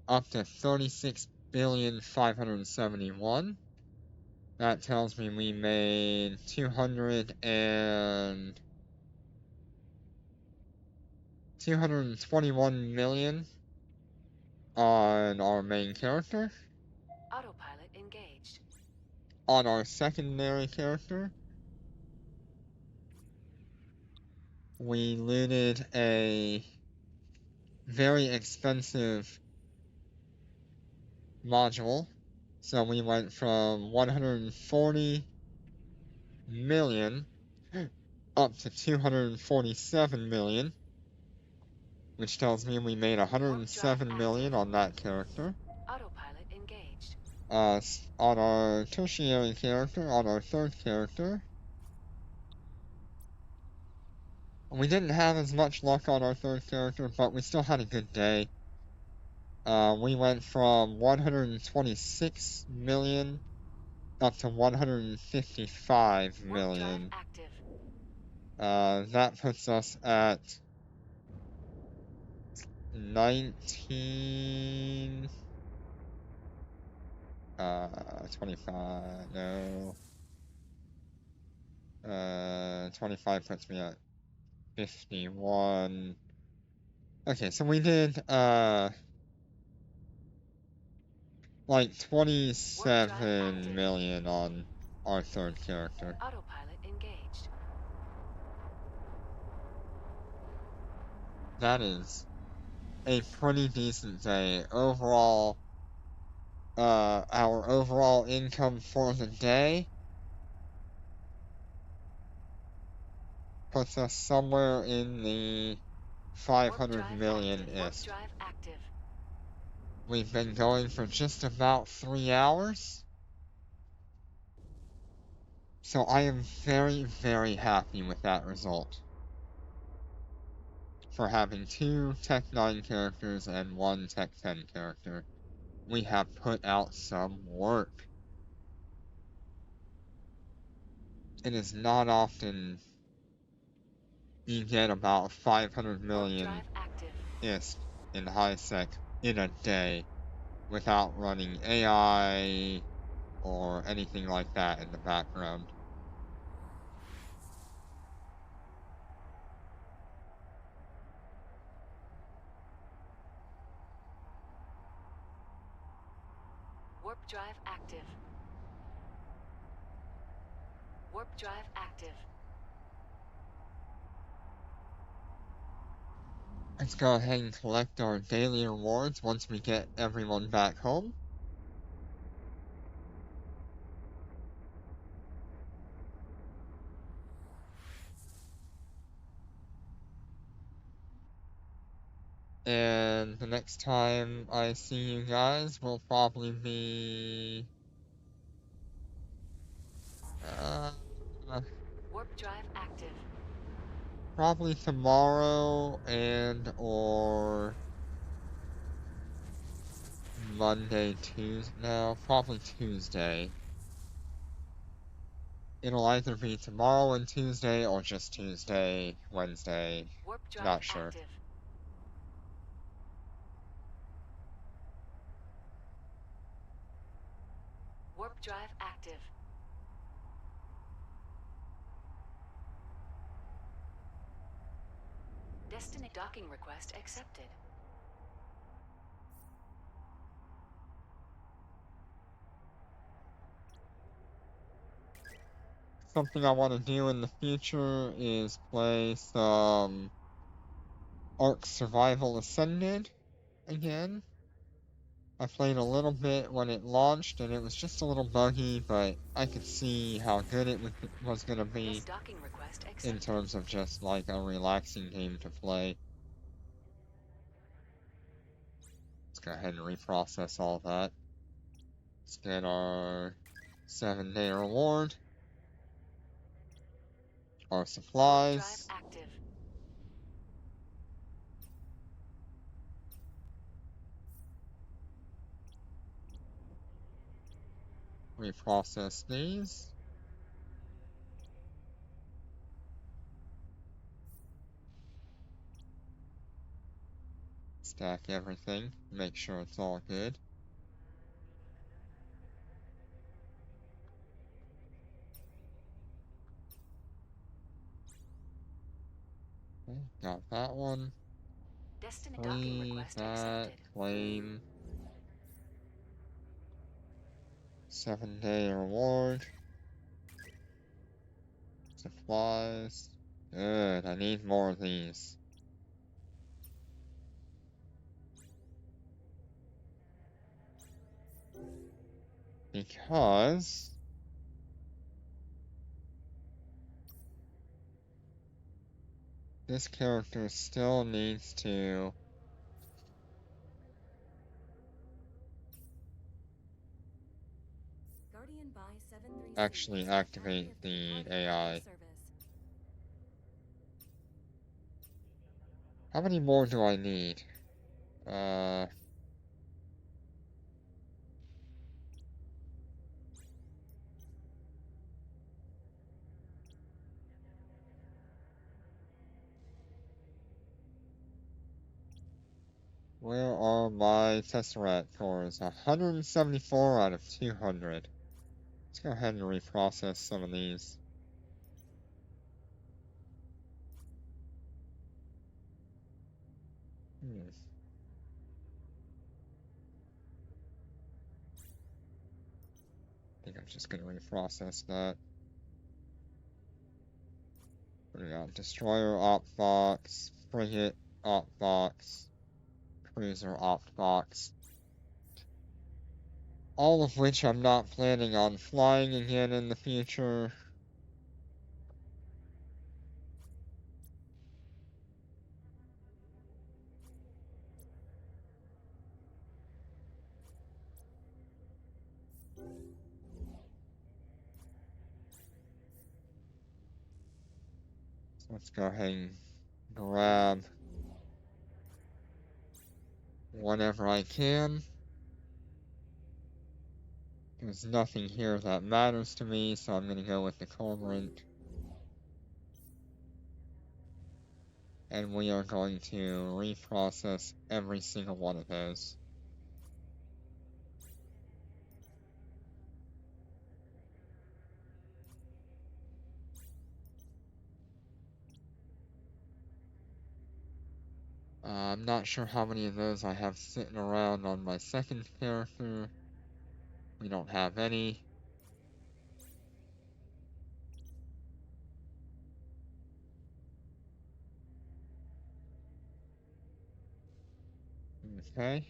up to 36,571,000,000. That tells me we made 221 million on our main character. Autopilot engaged. on our secondary character, we looted a very expensive module. So we went from 140 million up to 247 million, which tells me we made 107 million on that character. Autopilot engaged. On our tertiary character, on our third character, we didn't have as much luck on our third character, but we still had a good day. We went from 126 million up to 155 Warp million. drive active. That puts us at 19... 25, no. 25 puts me at 51. Okay, so we did, like 27 million on our third character. Autopilot engaged. That is a pretty decent day. Overall, our overall income for the day puts us somewhere in the 500 million-ish. Warp drive active. We've been going for just about 3 hours. So I am very, very happy with that result. For having 2 Tech 9 characters and 1 Tech 10 character. We have put out some work. It is not often you get about 500 million-ish in high-sec in a day without running AI or anything like that in the background. Warp drive active. Warp drive active. Let's go ahead and collect our daily rewards once we get everyone back home. And the next time I see you guys will probably be... Warp drive active. Probably tomorrow or Monday, Tuesday. No, probably Tuesday. It'll either be tomorrow and Tuesday or just Tuesday, Wednesday. Warp drive Not sure. active. Warp drive active. Destiny docking request accepted. Something I want to do in the future is play some Ark Survival Ascended again. I played a little bit when it launched, and it was just a little buggy, but I could see how good it was going to be in terms of just like a relaxing game to play. Let's go ahead and reprocess all that. Let's get our 7-day reward. Our supplies. Reprocess these. Stack everything, make sure it's all good. Okay, got that one. Destiny docking request accepted. Claim. 7-day reward. Supplies. Good, I need more of these. Because this character still needs to Guardian by 736. actually activate the AI. How many more do I need? Where are my Tesseract cores? 174 out of 200. Let's go ahead and reprocess some of these. I think I'm just gonna reprocess that. What do we got? Destroyer opt box, frigate opt box, cruiser opt box. All of which I'm not planning on flying again in the future. So let's go ahead and grab whatever I can. There's nothing here that matters to me, so I'm gonna go with the Cormorant. And we are going to reprocess every single one of those. I'm not sure how many of those I have sitting around on my second character. We don't have any. Okay.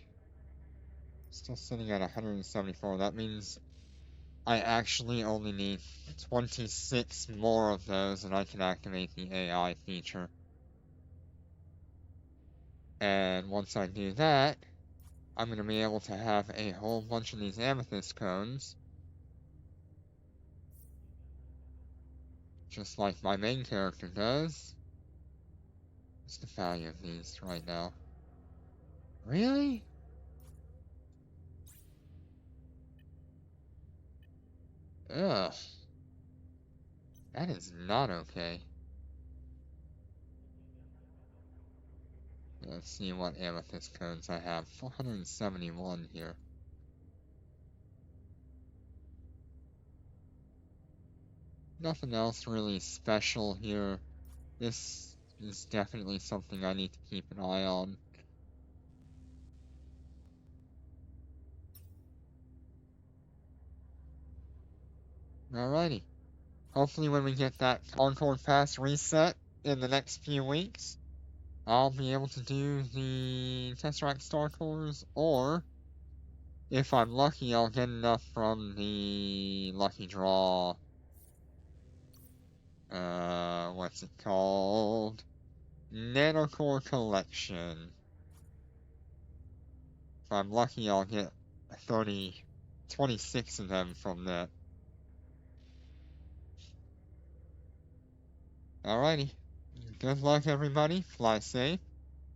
Still sitting at 174. That means I actually only need 26 more of those and I can activate the AI feature. And once I do that, I'm going to be able to have a whole bunch of these amethyst cones. Just like my main character does. What's the value of these right now? Really? Ugh. That is not okay. Let's see what amethyst cones I have. 471 here. Nothing else really special here. This is definitely something I need to keep an eye on. Alrighty. Hopefully when we get that Concord Pass reset in the next few weeks, I'll be able to do the Tesseract Star Cores, or if I'm lucky, I'll get enough from the Lucky Draw. What's it called? Nanocore Collection. If I'm lucky, I'll get 26 of them from that. Alrighty. Good luck, everybody. Fly safe.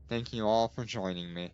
Thank you all for joining me.